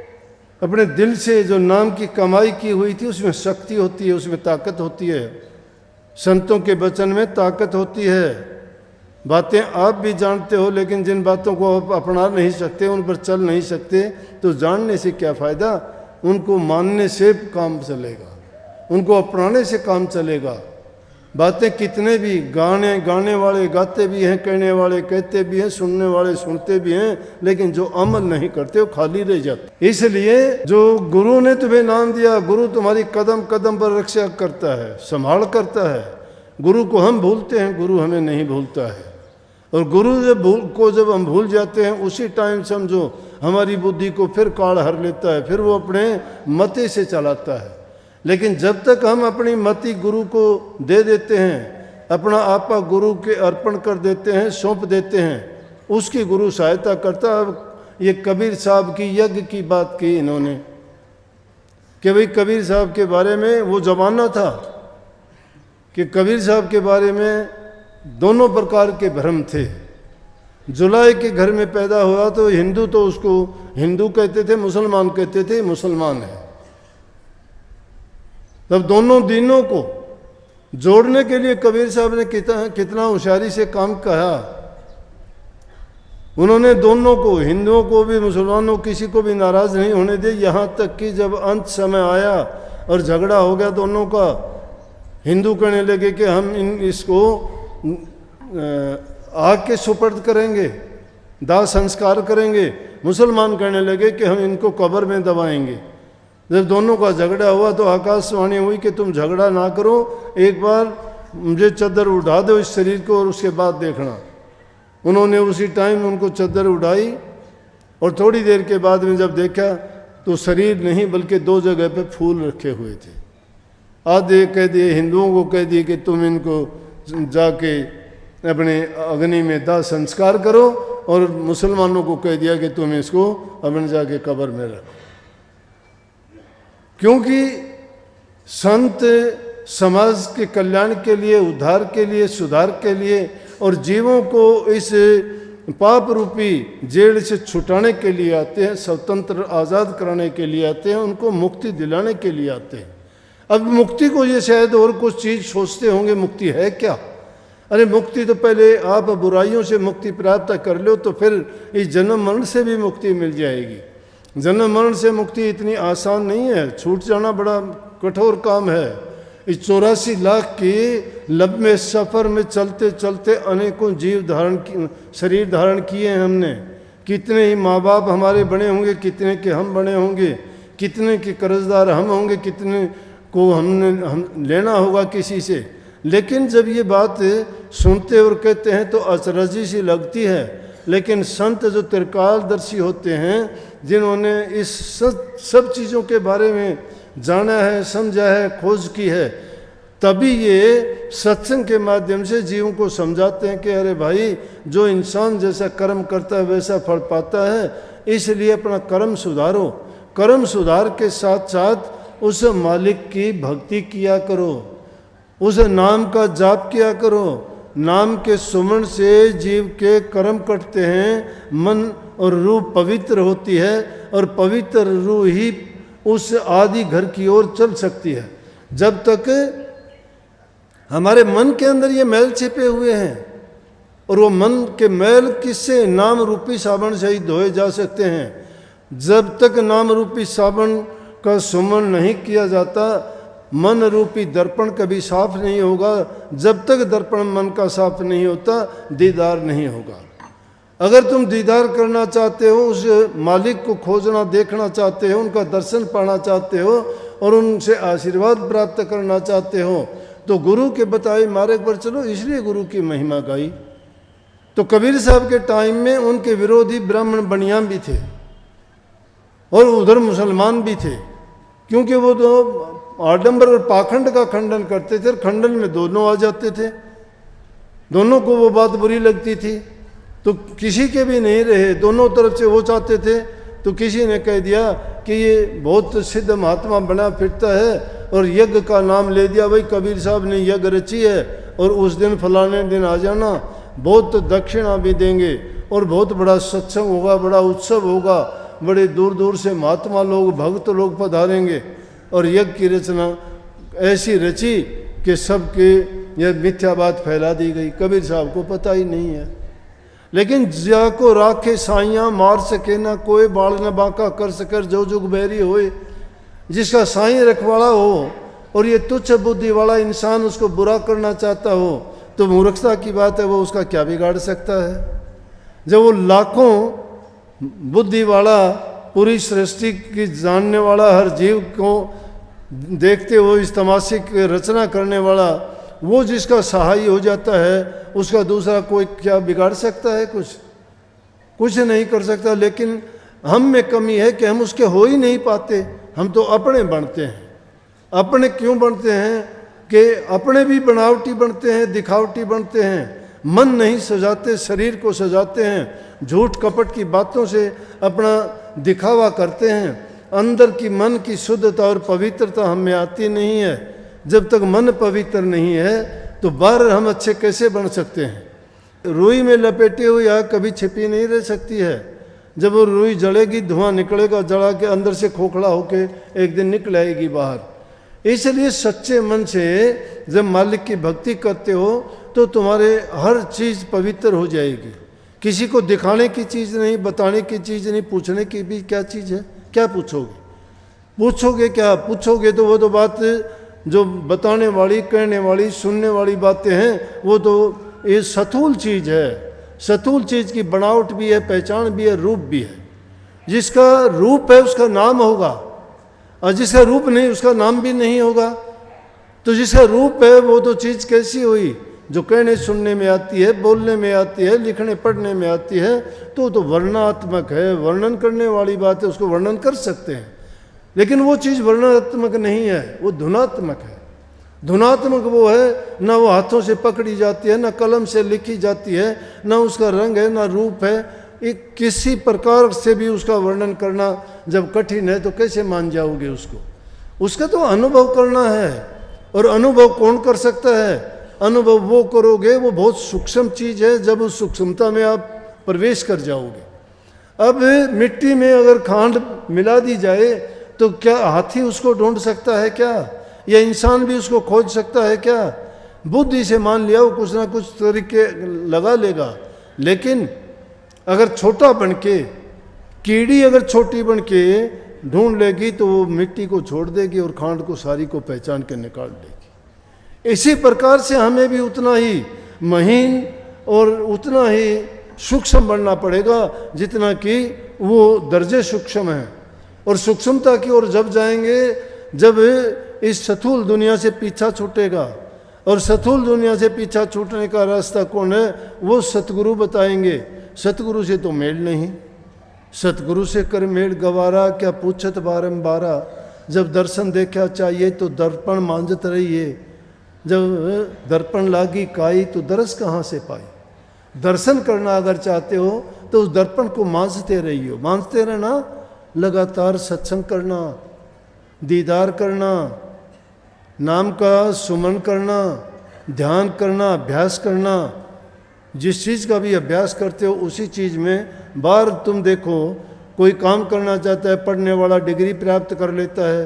अपने दिल से जो नाम की कमाई की हुई थी, उसमें शक्ति होती है, उसमें ताकत होती है। संतों के वचन में ताकत होती है। बातें आप भी जानते हो, लेकिन जिन बातों को आप अपना नहीं सकते, उन पर चल नहीं सकते, तो जानने से क्या फ़ायदा, उनको मानने से काम चलेगा। उनको अपनाने से काम चलेगा। बातें कितने भी गाने वाले गाते भी हैं, कहने वाले कहते भी हैं, सुनने वाले सुनते भी हैं, लेकिन जो अमल नहीं करते वो खाली रह जाते। इसलिए जो गुरु ने तुम्हें नाम दिया, गुरु तुम्हारी कदम कदम पर रक्षा करता है, संभाल करता है। गुरु को हम भूलते हैं, गुरु हमें नहीं भूलता है। और गुरु जब हम भूल जाते हैं, उसी टाइम समझो हमारी बुद्धि को फिर काल हर लेता है, फिर वो अपने मते से चलाता है। लेकिन जब तक हम अपनी मति गुरु को दे देते हैं, अपना आपा गुरु के अर्पण कर देते हैं, सौंप देते हैं, उसकी गुरु सहायता करता है। अब ये कबीर साहब की यज्ञ की बात की इन्होंने कि भाई कबीर साहब के बारे में वो जमाना था कि कबीर साहब के बारे में दोनों प्रकार के भ्रम थे। जुलाई के घर में पैदा हुआ तो हिंदू तो उसको हिंदू कहते थे, मुसलमान कहते थे मुसलमान है। तब दोनों दिनों को जोड़ने के लिए कबीर साहब ने कितना होशियारी से काम कहा। उन्होंने दोनों को, हिंदुओं को भी मुसलमानों किसी को भी नाराज नहीं होने दिया। यहाँ तक कि जब अंत समय आया और झगड़ा हो गया दोनों का, हिंदू कहने लगे कि हम इसको आग के सुपर्द करेंगे, दाह संस्कार करेंगे। मुसलमान कहने लगे कि हम इनको कब्र में दबाएंगे। जब दोनों का झगड़ा हुआ तो आकाशवाणी हुई कि तुम झगड़ा ना करो, एक बार मुझे चद्दर उठा दो इस शरीर को और उसके बाद देखना। उन्होंने उसी टाइम उनको चद्दर उठाई और थोड़ी देर के बाद में जब देखा तो शरीर नहीं बल्कि 2 जगह पे फूल रखे हुए थे। आधे कह दिए, हिंदुओं को कह दिए कि तुम इनको जाके अपने अग्नि में दाह संस्कार करो, और मुसलमानों को कह दिया कि तुम इसको अपने जाके कब्र में रखो। क्योंकि संत समाज के कल्याण के लिए, उद्धार के लिए, सुधार के लिए और जीवों को इस पाप रूपी जेल से छुटाने के लिए आते हैं, स्वतंत्र आज़ाद कराने के लिए आते हैं, उनको मुक्ति दिलाने के लिए आते हैं। अब मुक्ति को ये शायद और कुछ चीज़ सोचते होंगे, मुक्ति है क्या? अरे मुक्ति तो पहले आप बुराइयों से मुक्ति प्राप्त कर लो तो फिर इस जन्म मरण से भी मुक्ति मिल जाएगी। जन्म मरण से मुक्ति इतनी आसान नहीं है, छूट जाना बड़ा कठोर काम है। इस 84 लाख के लंबे सफ़र में चलते चलते अनेकों शरीर धारण किए हैं हमने। कितने ही माँ बाप हमारे बने होंगे, कितने के हम बने होंगे, कितने के कर्जदार हम होंगे, कितने को हम लेना होगा किसी से। लेकिन जब ये बात सुनते और कहते हैं तो अचरजी सी लगती है। लेकिन संत जो त्रिकालदर्शी होते हैं, जिन्होंने इस सब चीज़ों के बारे में जाना है, समझा है, खोज की है, तभी ये सत्संग के माध्यम से जीवों को समझाते हैं कि अरे भाई, जो इंसान जैसा कर्म करता है वैसा फल पाता है, इसलिए अपना कर्म सुधारो। कर्म सुधार के साथ साथ उस मालिक की भक्ति किया करो, उस नाम का जाप किया करो। नाम के सुमरण से जीव के कर्म कटते हैं, मन और रूह पवित्र होती है, और पवित्र रूह ही उस आदि घर की ओर चल सकती है। जब तक हमारे मन के अंदर ये मैल छिपे हुए हैं, और वो मन के मैल किससे? नाम रूपी साबुन से ही धोए जा सकते हैं। जब तक नाम रूपी साबुन का सुमन नहीं किया जाता, मन रूपी दर्पण कभी साफ नहीं होगा। जब तक दर्पण मन का साफ नहीं होता, दीदार नहीं होगा। अगर तुम दीदार करना चाहते हो, उस मालिक को खोजना देखना चाहते हो, उनका दर्शन पाना चाहते हो और उनसे आशीर्वाद प्राप्त करना चाहते हो, तो गुरु के बताए मार्ग पर चलो। इसलिए गुरु की महिमा गाई। तो कबीर साहब के टाइम में उनके विरोधी ब्राह्मण बनियां भी थे और उधर मुसलमान भी थे, क्योंकि वो तो आडंबर और पाखंड का खंडन करते थे। खंडन में दोनों आ जाते थे, दोनों को वो बात बुरी लगती थी, तो किसी के भी नहीं रहे, दोनों तरफ से वो चाहते थे। तो किसी ने कह दिया कि ये बहुत सिद्ध महात्मा बना फिरता है, और यज्ञ का नाम ले दिया, भाई कबीर साहब ने यज्ञ रची है और उस दिन फलाने दिन आ जाना, बहुत दक्षिणा भी देंगे और बहुत बड़ा सत्संग होगा, बड़ा उत्सव होगा, बड़े दूर दूर से महात्मा लोग, भक्त लोग पधारेंगे। और यज्ञ की रचना ऐसी रची कि सबके यह मिथ्या बात फैला दी गई। कबीर साहब को पता ही नहीं है। लेकिन जा को राखे साइयाँ मार सके ना कोई, बाल न बांका कर सकर जो जुग बैरी होए। जिसका साईं रखवाड़ा हो, और ये तुच्छ बुद्धि वाला इंसान उसको बुरा करना चाहता हो तो मूर्खता की बात है, वो उसका क्या बिगाड़ सकता है। जब वो लाखों बुद्धि वाला, पूरी सृष्टि की जानने वाला, हर जीव को देखते हुए इस तमाशे की रचना करने वाला, वो जिसका सहाय हो जाता है, उसका दूसरा कोई क्या बिगाड़ सकता है? कुछ नहीं कर सकता। लेकिन हम में कमी है कि हम उसके हो ही नहीं पाते, हम तो अपने बनते हैं। अपने क्यों बनते हैं कि अपने भी बनावटी बनते हैं, दिखावटी बनते हैं, मन नहीं सजाते, शरीर को सजाते हैं, झूठ कपट की बातों से अपना दिखावा करते हैं। अंदर की मन की शुद्धता और पवित्रता हम में आती नहीं है। जब तक मन पवित्र नहीं है तो बाहर हम अच्छे कैसे बन सकते हैं? रुई में लपेटी हुई आग कभी छिपी नहीं रह सकती है। जब वो रुई जलेगी, धुआं निकलेगा, जला के अंदर से खोखला होके एक दिन निकल आएगी बाहर। इसलिए सच्चे मन से जब मालिक की भक्ति करते हो तो तुम्हारे हर चीज़ पवित्र हो जाएगी। किसी को दिखाने की चीज़ नहीं, बताने की चीज़ नहीं, पूछने की भी क्या चीज़ है? क्या पूछोगे क्या? पूछोगे तो वो तो बात जो बताने वाली, कहने वाली, सुनने वाली बातें हैं, वो तो ये सतूल चीज़ है। सतूल चीज़ की बनावट भी है, पहचान भी है, रूप भी है। जिसका रूप है उसका नाम होगा, और जिसका रूप नहीं उसका नाम भी नहीं होगा। तो जिसका रूप है वो तो चीज़ कैसी हुई? जो कहने सुनने में आती है, बोलने में आती है, लिखने पढ़ने में आती है, तो वर्णनात्मक है, वर्णन करने वाली बात है, उसको वर्णन कर सकते हैं। लेकिन वो चीज़ वर्णनात्मक नहीं है, वो धुनात्मक है। धुनात्मक वो है, ना वो हाथों से पकड़ी जाती है, ना कलम से लिखी जाती है, ना उसका रंग है, ना रूप है। एक किसी प्रकार से भी उसका वर्णन करना जब कठिन है तो कैसे मान जाओगे उसको? उसका तो अनुभव करना है। और अनुभव कौन कर सकता है? अनुभव वो करोगे, वो बहुत सूक्ष्म चीज़ है। जब उस सूक्ष्मता में आप प्रवेश कर जाओगे। अब मिट्टी में अगर खांड मिला दी जाए तो क्या हाथी उसको ढूंढ सकता है क्या? या इंसान भी उसको खोज सकता है क्या? बुद्धि से मान लिया वो कुछ ना कुछ तरीके लगा लेगा। लेकिन अगर छोटा बन के, कीड़ी अगर छोटी बन के ढूंढ लेगी तो वो मिट्टी को छोड़ देगी और खांड को सारी को पहचान के निकाल देगी। इसी प्रकार से हमें भी उतना ही महीन और उतना ही सूक्ष्म बनना पड़ेगा जितना कि वो दर्जे सूक्ष्म है। और सूक्ष्मता की ओर जब जाएंगे, जब इस स्थूल दुनिया से पीछा छूटेगा। और स्थूल दुनिया से पीछा छूटने का रास्ता कौन है? वो सतगुरु बताएंगे। सतगुरु से तो मेल नहीं, सतगुरु से कर मेल गवारा, क्या पूछत बारंबारा। जब दर्शन देखा चाहिए तो दर्पण मांझत रहिए, जब दर्पण लागी काई तो दरस कहाँ से पाई। दर्शन करना अगर चाहते हो तो उस दर्पण को मांझते रहिए, मांझते रहना, लगातार सत्संग करना, दीदार करना, नाम का सुमन करना, ध्यान करना, अभ्यास करना। जिस चीज़ का भी अभ्यास करते हो उसी चीज़ में बाहर तुम देखो, कोई काम करना चाहता है, पढ़ने वाला डिग्री प्राप्त कर लेता है,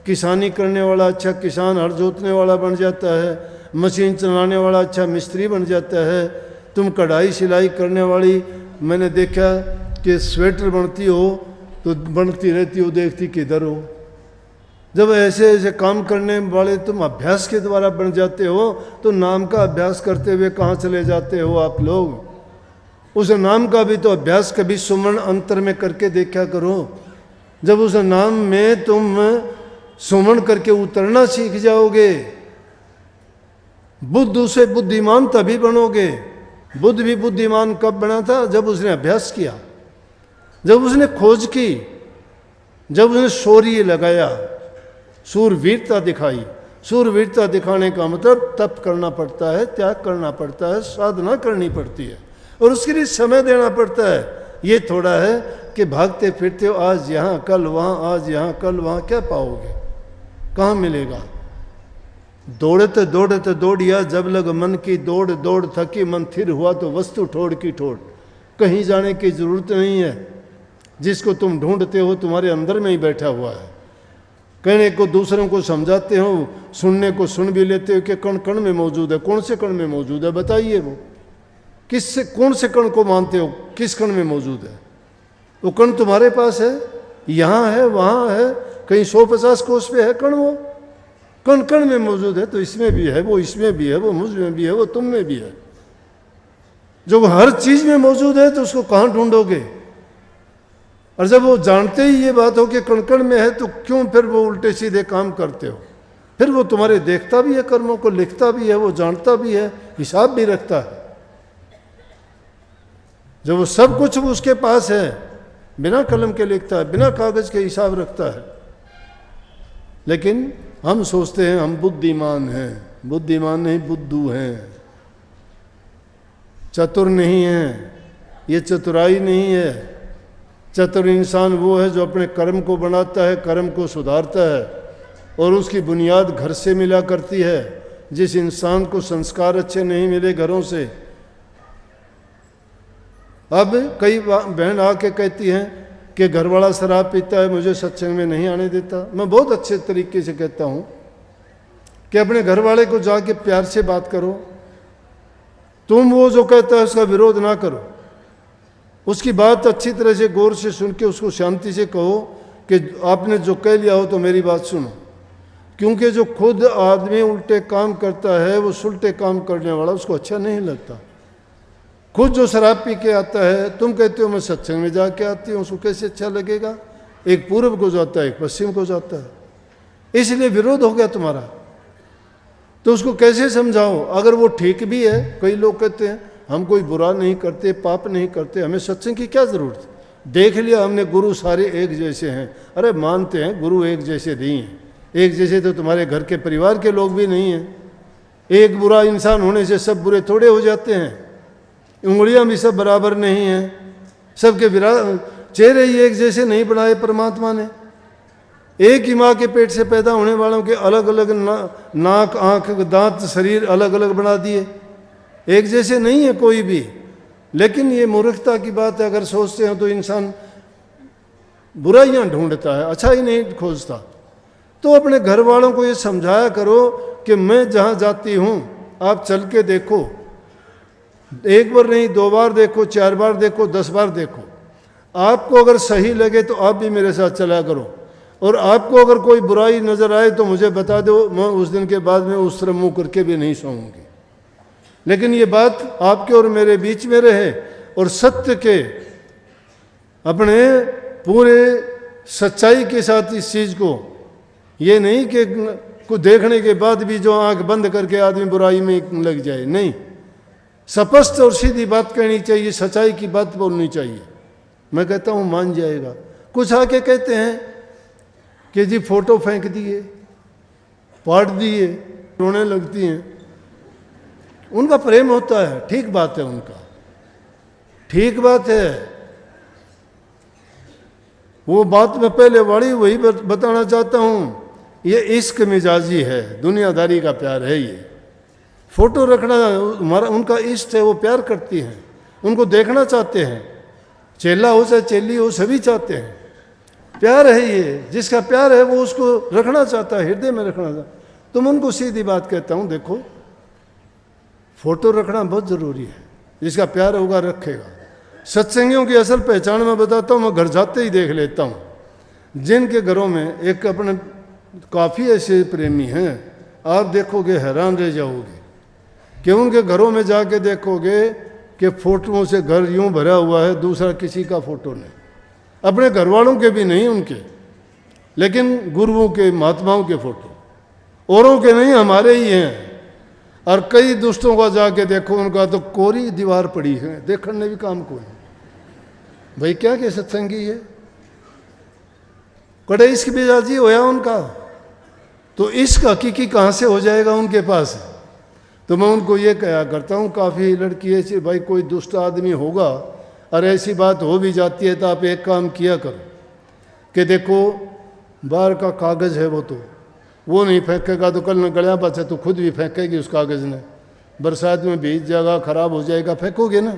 किसानी करने वाला अच्छा किसान, हर जोतने वाला बन जाता है, मशीन चलाने वाला अच्छा मिस्त्री बन जाता है। तुम कढ़ाई सिलाई करने वाली, मैंने देखा कि स्वेटर बनती हो तो बनती रहती हो, देखती किधर हो। जब ऐसे ऐसे काम करने वाले तुम अभ्यास के द्वारा बन जाते हो तो नाम का अभ्यास करते हुए कहाँ चले जाते हो आप लोग? उस नाम का भी तो अभ्यास कभी सुमन अंतर में करके देखा करो। जब उस नाम में तुम सुमन करके उतरना सीख जाओगे, बुद्ध से बुद्धिमान तभी बनोगे। बुद्ध भी बुद्धिमान कब बना था? जब उसने अभ्यास किया, जब उसने खोज की, जब उसने शौर्य लगाया, सूरवीरता दिखाई। सूरवीरता दिखाने का मतलब तप करना पड़ता है, त्याग करना पड़ता है, साधना करनी पड़ती है और उसके लिए समय देना पड़ता है। ये थोड़ा है कि भागते फिरते हो, आज यहाँ कल वहाँ, आज यहाँ कल वहाँ, क्या पाओगे? कहाँ मिलेगा? दौड़ते दौड़ते दौड़िया जब लग मन की दौड़, दौड़ थकी मन थिर हुआ तो वस्तु ठोड़ की ठोड़। कहीं जाने की जरूरत नहीं है। जिसको तुम ढूंढते हो तुम्हारे अंदर में ही बैठा हुआ है। कहने को दूसरों को समझाते हो, सुनने को सुन भी लेते हो कि कण कण में मौजूद है। कौन से कण में मौजूद है बताइए? वो किससे, कौन से कण को मानते हो? किस कण में मौजूद है? वो कण तुम्हारे पास है, यहाँ है, वहाँ है, कहीं 150 कोस पे है कण। वो कण कण में मौजूद है, तो इसमें भी है, वो इसमें भी है, वो मुझ में भी है, वो तुम में भी है। जो हर चीज में मौजूद है तो उसको कहाँ ढूंढोगे? और जब वो जानते ही ये बात हो कि कण कण में है, तो क्यों फिर वो उल्टे सीधे काम करते हो? फिर वो तुम्हारे देखता भी है, कर्मों को लिखता भी है, वो जानता भी है, हिसाब भी रखता है। जब वो सब कुछ उसके पास है, बिना कलम के लिखता है, बिना कागज के हिसाब रखता है। लेकिन हम सोचते हैं हम बुद्धिमान हैं। बुद्धिमान नहीं, बुद्धू हैं, चतुर नहीं हैं। ये चतुराई नहीं है। चतुर इंसान वो है जो अपने कर्म को बनाता है, कर्म को सुधारता है, और उसकी बुनियाद घर से मिला करती है। जिस इंसान को संस्कार अच्छे नहीं मिले घरों से, अब कई बहन आके कहती हैं कि घरवाला शराब पीता है, मुझे सत्संग में नहीं आने देता। मैं बहुत अच्छे तरीके से कहता हूँ कि अपने घरवाले को जाके प्यार से बात करो। तुम वो जो कहता है उसका विरोध ना करो, उसकी बात अच्छी तरह से गौर से सुन के उसको शांति से कहो कि आपने जो कह लिया हो तो मेरी बात सुनो। क्योंकि जो खुद आदमी उल्टे काम करता है, वो सुलटे काम करने वाला उसको अच्छा नहीं लगता। खुद जो शराब पी के आता है, तुम कहते हो मैं सत्संग में जाके आती हूँ, उसको कैसे अच्छा लगेगा? एक पूर्व को जाता है, एक पश्चिम को जाता है, इसलिए विरोध हो गया तुम्हारा। तो उसको कैसे समझाओ? अगर वो ठीक भी है, कई लोग कहते हैं हम कोई बुरा नहीं करते, पाप नहीं करते, हमें सत्संग की क्या ज़रूरत है? देख लिया हमने गुरु सारे एक जैसे हैं। अरे मानते हैं गुरु एक जैसे नहीं हैं। एक जैसे तो तुम्हारे घर के परिवार के लोग भी नहीं हैं। एक बुरा इंसान होने से सब बुरे थोड़े हो जाते हैं। उंगलियां भी सब बराबर नहीं हैं, सबके चेहरे ही एक जैसे नहीं बनाए परमात्मा ने। एक ही माँ के पेट से पैदा होने वालों के अलग अलग नाक, आँख, दांत, शरीर अलग अलग बना दिए। एक जैसे नहीं है कोई भी। लेकिन ये मूर्खता की बात है। अगर सोचते हैं तो इंसान बुराइयां ढूंढता है, अच्छा ही नहीं खोजता। तो अपने घर वालों को ये समझाया करो कि मैं जहाँ जाती हूँ आप चल के देखो, एक बार नहीं, 2 बार देखो, 4 बार देखो, 10 बार देखो। आपको अगर सही लगे तो आप भी मेरे साथ चला करो, और आपको अगर कोई बुराई नज़र आए तो मुझे बता दो। मैं उस दिन के बाद में उस तरह मुँह करके भी नहीं सोऊंगी। लेकिन ये बात आपके और मेरे बीच में रहे, और सत्य के अपने पूरे सच्चाई के साथ इस चीज़ को, ये नहीं कि कुछ देखने के बाद भी जो आंख बंद करके आदमी बुराई में लग जाए। नहीं, स्पष्ट और सीधी बात कहनी चाहिए, सच्चाई की बात बोलनी चाहिए। मैं कहता हूँ मान जाएगा। कुछ आके कहते हैं कि जी फोटो फेंक दिए, पाट दिए, रोने लगती हैं। उनका प्रेम होता है, ठीक बात है, उनका ठीक बात है। वो बात मैं पहले वाली वही बताना चाहता हूँ। ये इश्क मिजाजी है, दुनियादारी का प्यार है। ये फोटो रखना हमारा उनका इष्ट है, वो प्यार करती हैं, उनको देखना चाहते हैं। चेला हो चाहे चेली हो, सभी चाहते हैं। प्यार है ये, जिसका प्यार है वो उसको रखना चाहता है, हृदय में रखना चाहता है। तो मैं उनको सीधी बात कहता हूँ, देखो फोटो रखना बहुत ज़रूरी है, जिसका प्यार होगा रखेगा। सत्संगियों की असल पहचान मैं बताता हूँ, मैं घर जाते ही देख लेता हूँ। जिनके घरों में एक अपने काफ़ी ऐसे प्रेमी हैं, आप देखोगे हैरान रह जाओगे कि उनके घरों में जाके देखोगे कि फोटोओं से घर यूं भरा हुआ है, दूसरा किसी का फोटो नहीं, अपने घर वालों के भी नहीं उनके, लेकिन गुरुओं के, महात्माओं के फोटो, औरों के नहीं, हमारे ही हैं। और कई दोस्तों का जाके देखो, उनका तो कोरी दीवार पड़ी है, देखने भी काम कोई। भाई क्या के सत्संगी है, कड़े इश्क मिजाजी होया उनका, तो इश्क हकीकी कहाँ से हो जाएगा उनके पास? तो मैं उनको ये कहा करता हूँ, काफ़ी लड़की ऐसी, भाई कोई दुष्ट आदमी होगा और ऐसी बात हो भी जाती है तो आप एक काम किया करो कि देखो बाहर का कागज़ है वो नहीं फेंकेगा तो कल न गलिया बचा तो खुद भी फेंकेगी उस कागज़ ने, बरसात में भीज जाएगा, ख़राब हो जाएगा, फेंकोगे ना,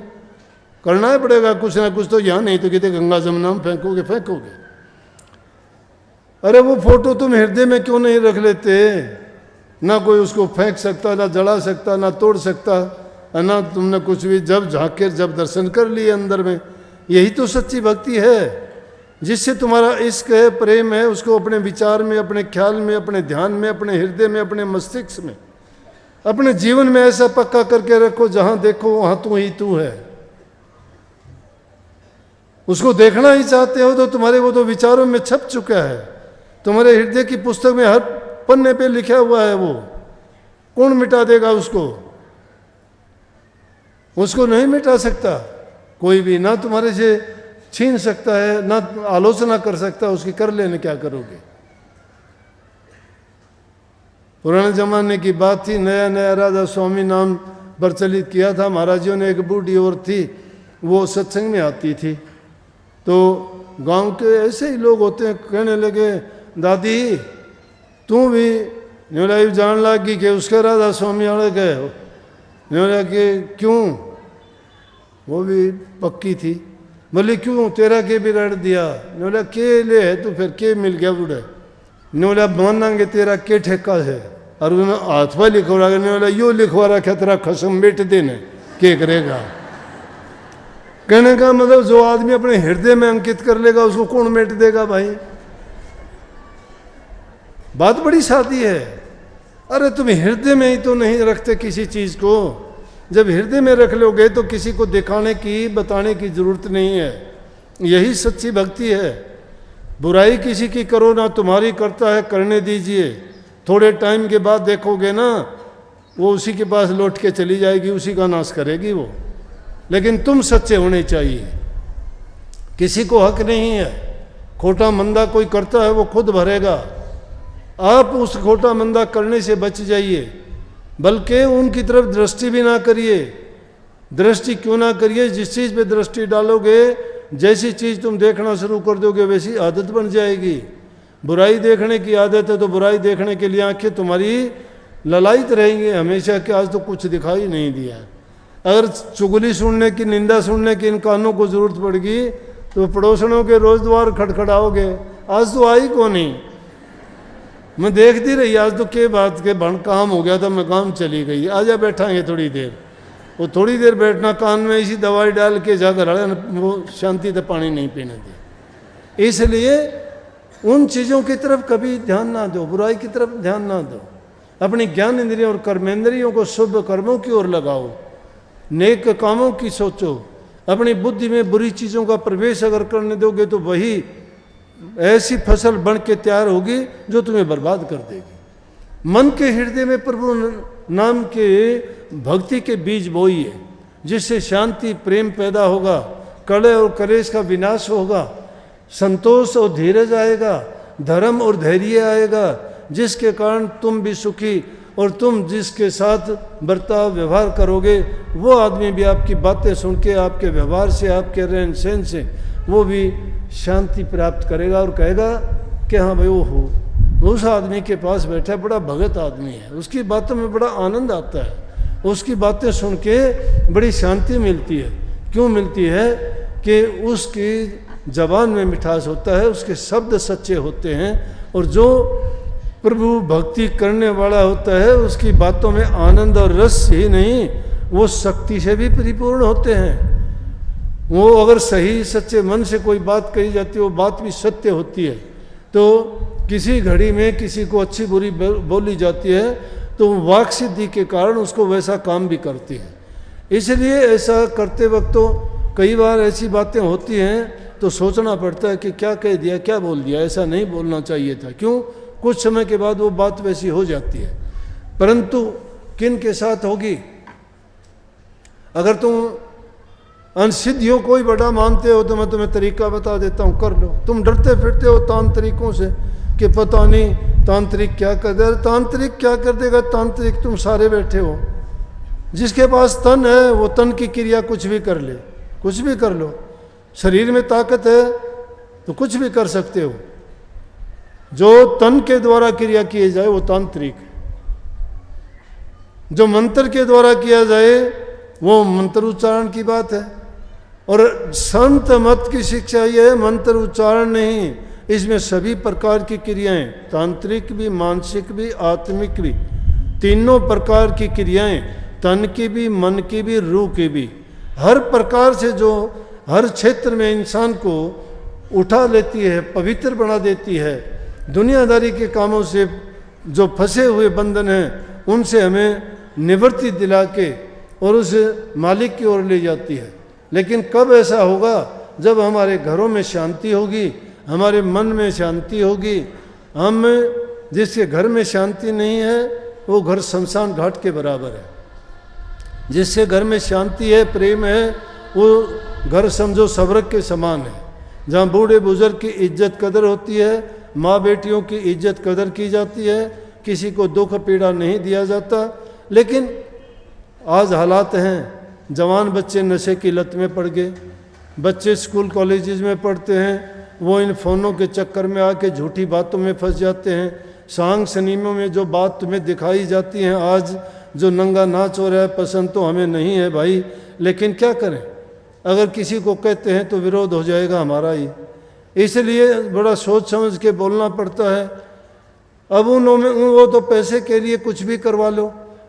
करना ही पड़ेगा कुछ ना कुछ। तो यहाँ नहीं तो कितने गंगा जमुना में फेंकोगे। अरे वो फोटो तुम हृदय में क्यों नहीं रख लेते? ना कोई उसको फेंक सकता, ना जला सकता, ना तोड़ सकता, ना तुमने कुछ भी। जब झांके, जब दर्शन कर लिए अंदर में, यही तो सच्ची भक्ति है। जिससे तुम्हारा इश्क है, प्रेम है, उसको अपने विचार में, अपने ख्याल में, अपने ध्यान में, अपने हृदय में, अपने मस्तिष्क में, अपने जीवन में ऐसा पक्का करके रखो जहां देखो वहां तू ही तू है। उसको देखना ही चाहते हो तो तुम्हारे वो तो विचारों में छप चुका है, तुम्हारे हृदय की पुस्तक में हर पन्ने पे लिखा हुआ है। वो कौन मिटा देगा उसको? उसको नहीं मिटा सकता कोई भी, ना तुम्हारे से छीन सकता है, ना आलोचना कर सकता उसकी। कर लेने क्या करोगे? पुराने जमाने की बात थी, नया नया राधा स्वामी नाम प्रचलित किया था महाराजियों ने। एक बूढ़ी और थी, वो सत्संग में आती थी, तो गांव के ऐसे ही लोग होते हैं, कहने लगे दादी तू भी न्यूलाइव जान लगी कि उसके राधा स्वामी अलग है। न्यूला के क्यों? वो भी पक्की थी। बोले क्यों, तेरा के भी रड़ दिया? न्यूला के ले है तो फिर के मिल गया बूढ़े। न्यूला मानांगे तेरा के ठेका है? और उन्होंने हाथ पर लिखवा रहा, न्यूला यो लिखवा रखा तेरा खसम मिट देने के करेगा। कहने का मतलब जो आदमी अपने हृदय में अंकित कर लेगा उसको कौन मिट देगा भाई? बात बड़ी सादी है। अरे तुम हृदय में ही तो नहीं रखते किसी चीज को। जब हृदय में रख लोगे तो किसी को दिखाने की, बताने की जरूरत नहीं है। यही सच्ची भक्ति है। बुराई किसी की करो ना, तुम्हारी करता है करने दीजिए। थोड़े टाइम के बाद देखोगे ना वो उसी के पास लौट के चली जाएगी, उसी का नाश करेगी वो। लेकिन तुम सच्चे होने चाहिए। किसी को हक नहीं है, खोटा मंदा कोई करता है वो खुद भरेगा। आप उस खोटा मंदा करने से बच जाइए, बल्कि उनकी तरफ दृष्टि भी ना करिए। दृष्टि क्यों ना करिए? जिस चीज़ पे दृष्टि डालोगे, जैसी चीज़ तुम देखना शुरू कर दोगे वैसी आदत बन जाएगी। बुराई देखने की आदत है तो बुराई देखने के लिए आंखें तुम्हारी ललायित रहेंगी हमेशा कि आज तो कुछ दिखाई नहीं दिया। अगर चुगली सुनने की, निंदा सुनने की इन कानों को जरूरत पड़ेगी तो पड़ोसनों के रोज द्वार खटखटाओगे, आज तो आई कौन नहीं, मैं देखती रही, आज तो के बात के बन काम हो गया था, मैं काम चली गई, आजा बैठांगे थोड़ी देर। वो थोड़ी देर बैठना, कान में इसी दवाई डाल के जाकर वो शांति से पानी नहीं पीने दे। इसलिए उन चीज़ों की तरफ कभी ध्यान ना दो, बुराई की तरफ ध्यान ना दो। अपनी ज्ञान इंद्रियों और कर्मेंद्रियों को शुभ कर्मों की ओर लगाओ, नेक कामों की सोचो। अपनी बुद्धि में बुरी चीज़ों का प्रवेश अगर करने दोगे तो वही ऐसी फसल बन के तैयार होगी जो तुम्हें बर्बाद कर देगी। मन के हृदय में प्रभु नाम के भक्ति के बीज बोइए, जिससे शांति प्रेम पैदा होगा, कलह और कलेश का विनाश होगा, संतोष और धीरज आएगा, धर्म और धैर्य आएगा, जिसके कारण तुम भी सुखी और तुम जिसके साथ बर्ताव व्यवहार करोगे वो आदमी भी आपकी बातें सुन के, आपके व्यवहार से, आपके रहन सहन से वो भी शांति प्राप्त करेगा और कहेगा कि हाँ भाई वो हो, उस आदमी के पास बैठा बड़ा भगत आदमी है, उसकी बातों में बड़ा आनंद आता है, उसकी बातें सुन के बड़ी शांति मिलती है। क्यों मिलती है? कि उसकी जबान में मिठास होता है, उसके शब्द सच्चे होते हैं, और जो प्रभु भक्ति करने वाला होता है उसकी बातों में आनंद और रस ही नहीं, वो शक्ति से भी परिपूर्ण होते हैं। वो अगर सही सच्चे मन से कोई बात कही जाती है वो बात भी सत्य होती है। तो किसी घड़ी में किसी को अच्छी बुरी बोली जाती है तो वाक सिद्धि के कारण उसको वैसा काम भी करती है। इसलिए ऐसा करते वक्त तो कई बार ऐसी बातें होती हैं तो सोचना पड़ता है कि क्या कह दिया, क्या बोल दिया, ऐसा नहीं बोलना चाहिए था। क्यों? कुछ समय के बाद वो बात वैसी हो जाती है। परंतु किन के साथ होगी? अगर तुम अनसिद्धियों को ही बड़ा मानते हो तो मैं तुम्हें तरीका बता देता हूँ, कर लो। तुम डरते फिरते हो तांत्रिकों से कि पता नहीं तांत्रिक क्या कर दे। तांत्रिक क्या कर देगा? तांत्रिक तुम सारे बैठे हो, जिसके पास तन है वो तन की क्रिया कुछ भी कर ले, कुछ भी कर लो। शरीर में ताकत है तो कुछ भी कर सकते हो। जो तन के द्वारा क्रिया किए जाए वो तांत्रिक है, जो मंत्र के द्वारा किया जाए वो मंत्र उच्चारण की बात है। और संत मत की शिक्षा यह है मंत्र उच्चारण नहीं, इसमें सभी प्रकार की क्रियाएं, तांत्रिक भी, मानसिक भी, आत्मिक भी, तीनों प्रकार की क्रियाएं, तन की भी, मन की भी, रूह की भी, हर प्रकार से जो हर क्षेत्र में इंसान को उठा लेती है, पवित्र बना देती है। दुनियादारी के कामों से जो फंसे हुए बंधन हैं उनसे हमें निवृत्ति दिला के और उस मालिक की ओर ले जाती है। लेकिन कब ऐसा होगा? जब हमारे घरों में शांति होगी, हमारे मन में शांति होगी। हम जिसके घर में शांति नहीं है वो घर शमशान घाट के बराबर है। जिसके घर में शांति है, प्रेम है, वो घर समझो स्वर्ग के समान है, जहाँ बूढ़े बुजुर्ग की इज्जत कदर होती है, माँ बेटियों की इज्जत कदर की जाती है, किसी को दुख पीड़ा नहीं दिया जाता। लेकिन आज हालात हैं, जवान बच्चे नशे की लत में पड़ गए, बच्चे स्कूल कॉलेजेस में पढ़ते हैं, वो इन फ़ोनों के चक्कर में आके झूठी बातों में फंस जाते हैं। सांग सिनेमा में जो बात तुम्हें दिखाई जाती है, आज जो नंगा नाच हो रहा है, पसंद तो हमें नहीं है भाई, लेकिन क्या करें? अगर किसी को कहते हैं तो विरोध हो जाएगा हमारा ही, इसलिए बड़ा सोच समझ के बोलना पड़ता है। अब उन्होंने वो तो पैसे के लिए कुछ भी करवा लो,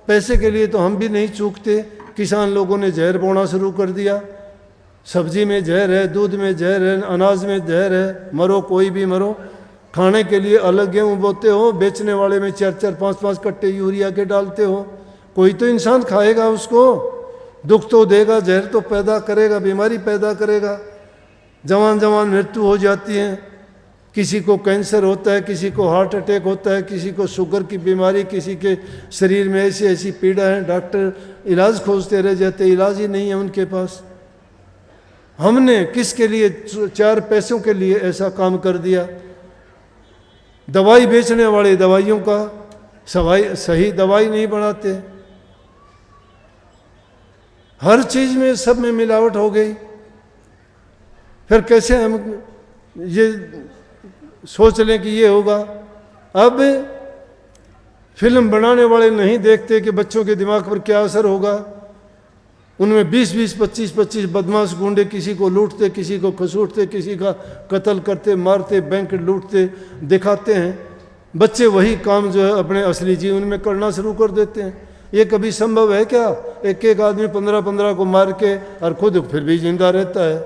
पैसे के लिए तो हम भी नहीं चूकते। किसान लोगों ने जहर बोना शुरू कर दिया, सब्जी में जहर है, दूध में जहर है, अनाज में जहर है, मरो कोई भी मरो। खाने के लिए अलग गेहूँ बोते हो, बेचने वाले में 4-4, 5-5 कट्टे यूरिया के डालते हो। कोई तो इंसान खाएगा, उसको दुख तो देगा, जहर तो पैदा करेगा, बीमारी पैदा करेगा। जवान जवान मृत्यु हो जाती है, किसी को कैंसर होता है, किसी को हार्ट अटैक होता है, किसी को शुगर की बीमारी, किसी के शरीर में ऐसी ऐसी पीड़ा है, डॉक्टर इलाज खोजते रह जाते, इलाज ही नहीं है उनके पास। हमने किसके लिए? 4 पैसों के लिए ऐसा काम कर दिया। दवाई बेचने वाले दवाइयों का सही दवाई नहीं बनाते, हर चीज में सब में मिलावट हो गई। फिर कैसे हम ये सोच लें कि ये होगा? अब फिल्म बनाने वाले नहीं देखते कि बच्चों के दिमाग पर क्या असर होगा। उनमें 20-20, 25-25 बदमाश गुंडे किसी को लूटते, किसी को खसूटते, किसी का कत्ल करते, मारते, बैंक लूटते दिखाते हैं। बच्चे वही काम जो है अपने असली जीवन में करना शुरू कर देते हैं। ये कभी संभव है क्या? एक एक आदमी 15-15 को मार के और खुद फिर भी जिंदा रहता है।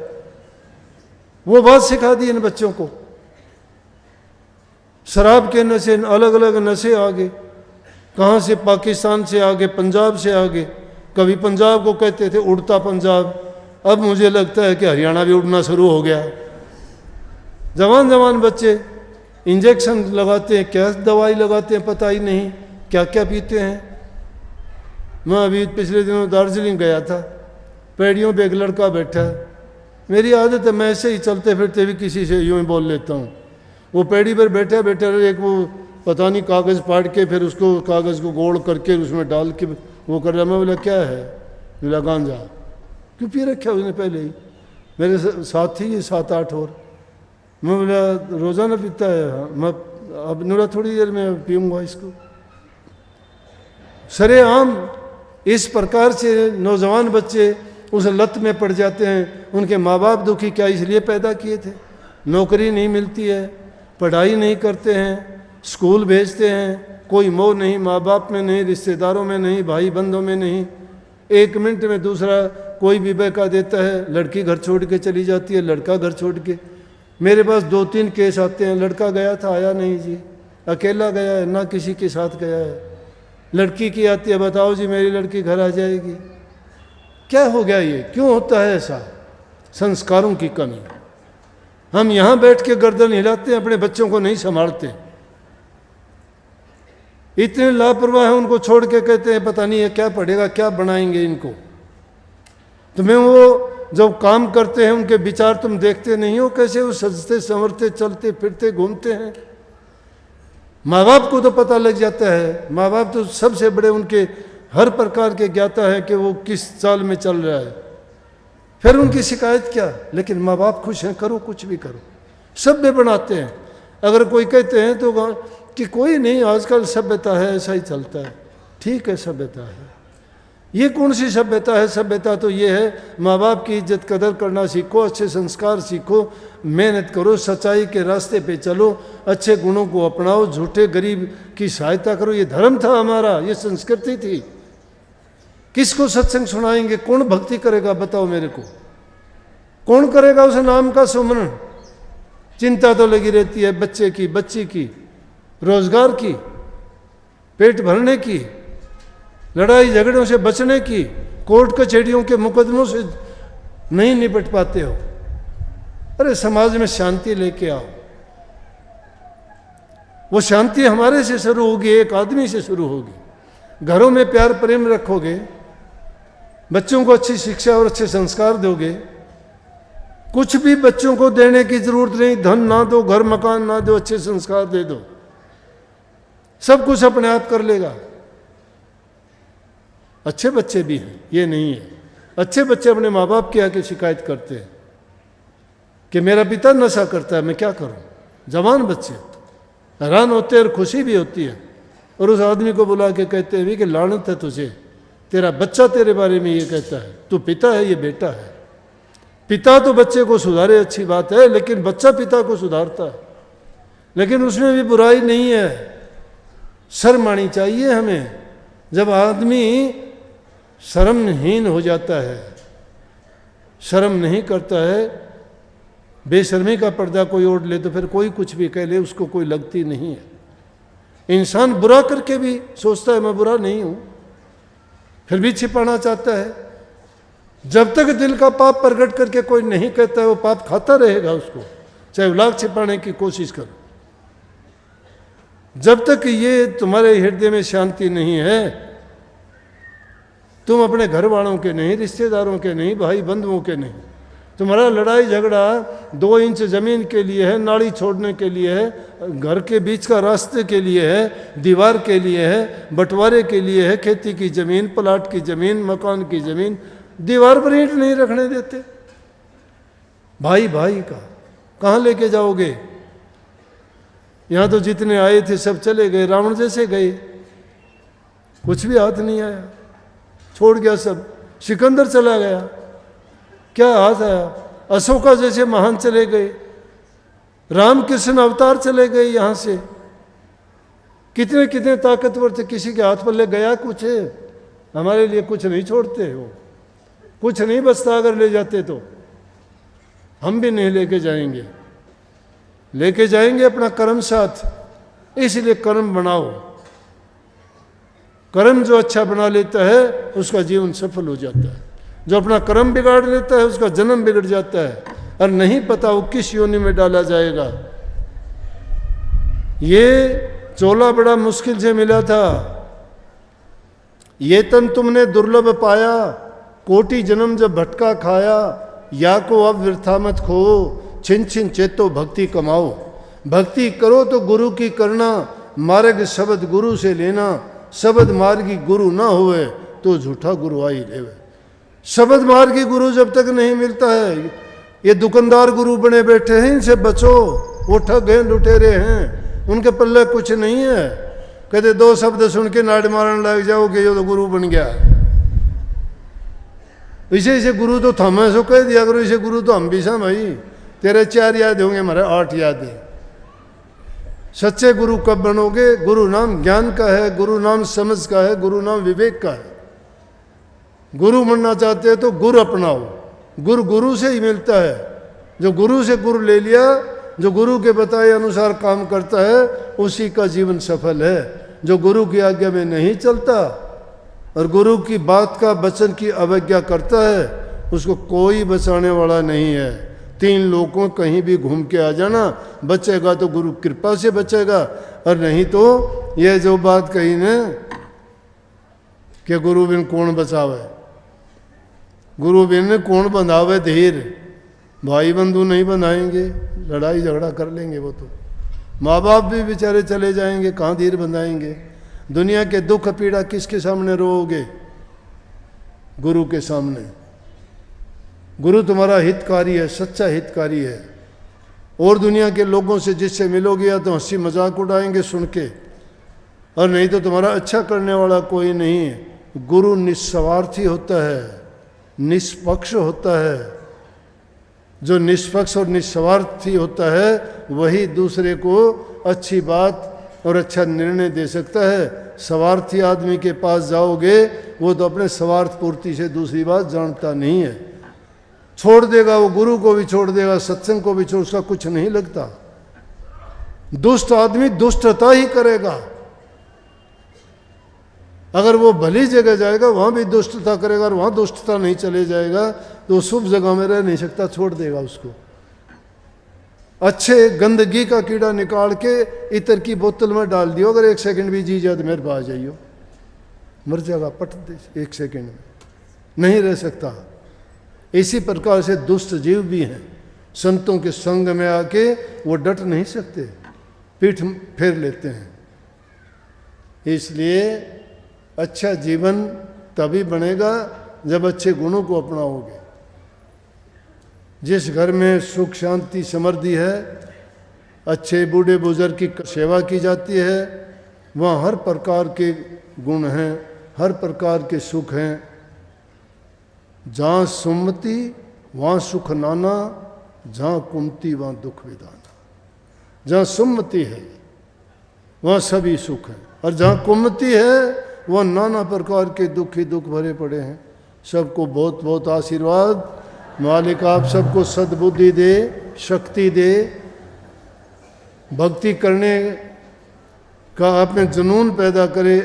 वो बात सिखा दी इन बच्चों को। शराब के नशे, अलग अलग नशे आ गए, कहाँ से? पाकिस्तान से आ गए, पंजाब से आ गए। कभी पंजाब को कहते थे उड़ता पंजाब, अब मुझे लगता है कि हरियाणा भी उड़ना शुरू हो गया। जवान जवान बच्चे इंजेक्शन लगाते हैं, क्या दवाई लगाते हैं पता ही नहीं, क्या क्या पीते हैं। मैं अभी पिछले दिनों दार्जिलिंग गया था, पेड़ियों पे एक लड़का बैठा है। मेरी आदत है मैं ऐसे ही चलते फिरते भी किसी से यूँ ही बोल लेता हूँ। वो पेड़ी पर बैठा बैठा एक वो पता नहीं कागज़ पाट के फिर उसको कागज़ को गोल करके उसमें डाल के वो कर रहा। मैं बोला क्या है? बोला गांजा। क्यों पी रखा उसने पहले ही? मेरे साथ ही 7-8 और। मैं बोला रोज़ाना पीता है? मैं अब बोला थोड़ी देर में पीऊँगा इसको। सरेआम इस प्रकार से नौजवान बच्चे उस लत में पड़ जाते हैं। उनके माँ बाप दुखी क्या इसलिए पैदा किए थे? नौकरी नहीं मिलती है, पढ़ाई नहीं करते हैं, स्कूल भेजते हैं, कोई मोह नहीं, माँ बाप में नहीं, रिश्तेदारों में नहीं, भाई बंधों में नहीं। 1 मिनट में दूसरा कोई भी बहका देता है। लड़की घर छोड़ के चली जाती है, लड़का घर छोड़ के। मेरे पास 2-3 केस आते हैं, लड़का गया था आया नहीं जी, अकेला गया है, ना किसी के साथ गया है। लड़की की आती है, बताओ जी मेरी लड़की घर आ जाएगी। क्या हो गया ये? क्यों होता है ऐसा? संस्कारों की कमी। हम यहाँ बैठ के गर्दन हिलाते हैं, अपने बच्चों को नहीं संभालते। इतने लापरवाह हैं, उनको छोड़ के कहते हैं पता नहीं है क्या पढ़ेगा, क्या बनाएंगे इनको। तुम्हें वो जब काम करते हैं उनके विचार तुम देखते नहीं हो, कैसे वो सजते संवरते चलते फिरते घूमते हैं। माँ बाप को तो पता लग जाता है, माँ बाप तो सबसे बड़े उनके हर प्रकार के ज्ञाता है कि वो किस चाल में चल रहा है। फिर उनकी शिकायत क्या? लेकिन माँ बाप खुश हैं, करो कुछ भी करो, सभ्य बनाते हैं। अगर कोई कहते हैं तो कि कोई नहीं आजकल सभ्यता है, ऐसा ही चलता है। ठीक है सभ्यता है, ये कौन सी सभ्यता है? सभ्यता तो ये है माँ बाप की इज्जत कदर करना सीखो, अच्छे संस्कार सीखो, मेहनत करो, सच्चाई के रास्ते पे चलो, अच्छे गुणों को अपनाओ, झूठे गरीब की सहायता करो। ये धर्म था हमारा, ये संस्कृति थी। किसको सत्संग सुनाएंगे? कौन भक्ति करेगा? बताओ मेरे को, कौन करेगा उस नाम का सुमरण? चिंता तो लगी रहती है बच्चे की, बच्ची की, रोजगार की, पेट भरने की, लड़ाई झगड़ों से बचने की, कोर्ट कचहरियों के मुकदमों से नहीं निपट पाते हो। अरे समाज में शांति लेके आओ। वो शांति हमारे से शुरू होगी, एक आदमी से शुरू होगी। घरों में प्यार प्रेम रखोगे, बच्चों को अच्छी शिक्षा और अच्छे संस्कार दोगे, कुछ भी बच्चों को देने की जरूरत नहीं, धन ना दो, घर मकान ना दो, अच्छे संस्कार दे दो, सब कुछ अपने आप कर लेगा। अच्छे बच्चे भी हैं, ये नहीं है। अच्छे बच्चे अपने माँ बाप के आके शिकायत करते हैं कि मेरा पिता नशा करता है, मैं क्या करूं। जवान बच्चे हैरान होते हैं और खुशी भी होती है, और उस आदमी को बुला के कहते हैं कि लानत है तुझे, तेरा बच्चा तेरे बारे में ये कहता है, तू पिता है ये बेटा है। पिता तो बच्चे को सुधारे अच्छी बात है, लेकिन बच्चा पिता को सुधारता है, लेकिन उसमें भी बुराई नहीं है। शर्म आनी चाहिए हमें। जब आदमी शर्महीन हो जाता है, शर्म नहीं करता है, बेशर्मी का पर्दा कोई ओढ़ ले तो फिर कोई कुछ भी कह ले उसको कोई लगती नहीं है। इंसान बुरा करके भी सोचता है मैं बुरा नहीं हूं, फिर भी छिपाना चाहता है। जब तक दिल का पाप प्रकट करके कोई नहीं कहता है, वो पाप खाता रहेगा उसको, चाहे वो लाख छिपाने की कोशिश करो। जब तक ये तुम्हारे हृदय में शांति नहीं है, तुम अपने घर वालों के नहीं, रिश्तेदारों के नहीं, भाई बंधुओं के नहीं, तुम्हारा लड़ाई झगड़ा 2 इंच जमीन के लिए है, नाली छोड़ने के लिए है, घर के बीच का रास्ते के लिए है, दीवार के लिए है, बंटवारे के लिए है, खेती की जमीन, प्लाट की जमीन, मकान की जमीन, दीवार पर ईंट नहीं रखने देते। भाई भाई का कहाँ लेके जाओगे? यहाँ तो जितने आए थे सब चले गए, रावण जैसे गए, कुछ भी हाथ नहीं आया, छोड़ गया सब। सिकंदर चला गया, क्या हाथ आया? अशोका जैसे महान चले गए, रामकृष्ण अवतार चले गए यहाँ से। कितने कितने ताकतवर थे, किसी के हाथ पल्ले गया कुछ है? हमारे लिए कुछ नहीं छोड़ते हो, कुछ नहीं बचता। अगर ले जाते तो हम भी नहीं लेके जाएंगे, लेके जाएंगे अपना कर्म साथ। इसलिए कर्म बनाओ। कर्म जो अच्छा बना लेता है उसका जीवन सफल हो जाता है। जो अपना कर्म बिगाड़ लेता है उसका जन्म बिगड़ जाता है, और नहीं पता वो किस योनि में डाला जाएगा। ये चोला बड़ा मुश्किल से मिला था। ये तन तुमने दुर्लभ पाया, कोटि जन्म जब भटका खाया। या को अब वृथा मत खो, छिन छिन चेतो भक्ति कमाओ। भक्ति करो तो गुरु की करना, मार्ग शब्द गुरु से लेना। शब्द मार्गी गुरु ना हुए तो झूठा गुरु आई लेवे। शब्द मार्गी गुरु जब तक नहीं मिलता है, ये दुकानदार गुरु बने बैठे हैं, इनसे बचो। वो ठग हैं, लुटेरे हैं, उनके पल्ले कुछ नहीं है। कहते 2 शब्द सुन के नाड़ मारने लग जाओगे, ये तो गुरु बन गया। इसे गुरु तो थमे सो कह दिया करो, इसे गुरु तो हम भी सा भाई। तेरे 4 याद होंगे, हमारे 8 याद है। सच्चे गुरु कब बनोगे? गुरु नाम ज्ञान का है, गुरु नाम समझ का है, गुरु नाम विवेक का है। गुरु बनना चाहते हो तो गुरु अपनाओ। गुरु गुरु से ही मिलता है। जो गुरु से गुरु ले लिया, जो गुरु के बताए अनुसार काम करता है, उसी का जीवन सफल है। जो गुरु की आज्ञा में नहीं चलता और गुरु की बात का वचन की अवज्ञा करता है, उसको कोई बचाने वाला नहीं है। 3 लोगों कहीं भी घूम के आ जाना, बचेगा तो गुरु कृपा से बचेगा, और नहीं तो ये जो बात कही ना कि गुरु बिन कौन बचावे, गुरु बिन कौन बंधावे धीर। भाई बंधु नहीं बनाएंगे, लड़ाई झगड़ा कर लेंगे वो तो। माँ बाप भी बेचारे चले जाएंगे, कहाँ धीर बंधाएंगे। दुनिया के दुख पीड़ा किसके सामने रोओगे? गुरु के सामने। गुरु तुम्हारा हितकारी है, सच्चा हितकारी है। और दुनिया के लोगों से जिससे मिलोगे या तो हंसी मजाक उड़ाएंगे सुन के, और नहीं तो तुम्हारा अच्छा करने वाला कोई नहीं है। गुरु निस्वार्थी होता है, निष्पक्ष होता है। जो निष्पक्ष और निस्वार्थी होता है वही दूसरे को अच्छी बात और अच्छा निर्णय दे सकता है। स्वार्थी आदमी के पास जाओगे, वो तो अपने स्वार्थ पूर्ति से दूसरी बात जानता नहीं है। छोड़ देगा, वो गुरु को भी छोड़ देगा, सत्संग को भी छोड़, उसका कुछ नहीं लगता। दुष्ट आदमी दुष्टता ही करेगा। अगर वो भली जगह जाएगा वहां भी दुष्टता करेगा, और वहां दुष्टता नहीं चले जाएगा तो शुभ जगह में रह नहीं सकता, छोड़ देगा उसको। अच्छे गंदगी का कीड़ा निकाल के इतर की बोतल में डाल दियो, अगर 1 सेकंड भी जी जाए तो मेरे पास जाइयो, मर जाएगा पट दे 1 सेकंड में, नहीं रह सकता। इसी प्रकार से दुष्ट जीव भी हैं, संतों के संग में आके वो डट नहीं सकते, पीठ फेर लेते हैं। इसलिए अच्छा जीवन तभी बनेगा जब अच्छे गुणों को अपनाओगे। जिस घर में सुख शांति समृद्धि है, अच्छे बूढ़े बुजुर्ग की सेवा की जाती है, वहाँ हर प्रकार के गुण हैं, हर प्रकार के सुख हैं। जहाँ सुमति वहाँ सुख नाना, जहाँ कुमति वहाँ दुख विदाना। जहाँ सुमति है वहाँ सभी सुख है, और जहाँ कुमति है वहाँ नाना प्रकार के दुख ही दुख भरे पड़े हैं। सबको बहुत बहुत आशीर्वाद। मालिक आप सबको सद्बुद्धि दे, शक्ति दे, भक्ति करने का आप में जुनून पैदा करे।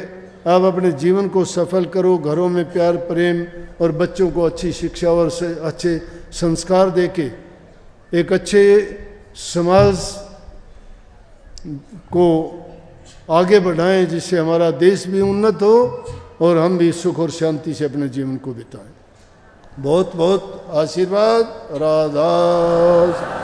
आप अपने जीवन को सफल करो, घरों में प्यार प्रेम और बच्चों को अच्छी शिक्षा और अच्छे संस्कार देके एक अच्छे समाज को आगे बढ़ाएं, जिससे हमारा देश भी उन्नत हो और हम भी सुख और शांति से अपने जीवन को बिताएं। बहुत बहुत आशीर्वाद। राधा।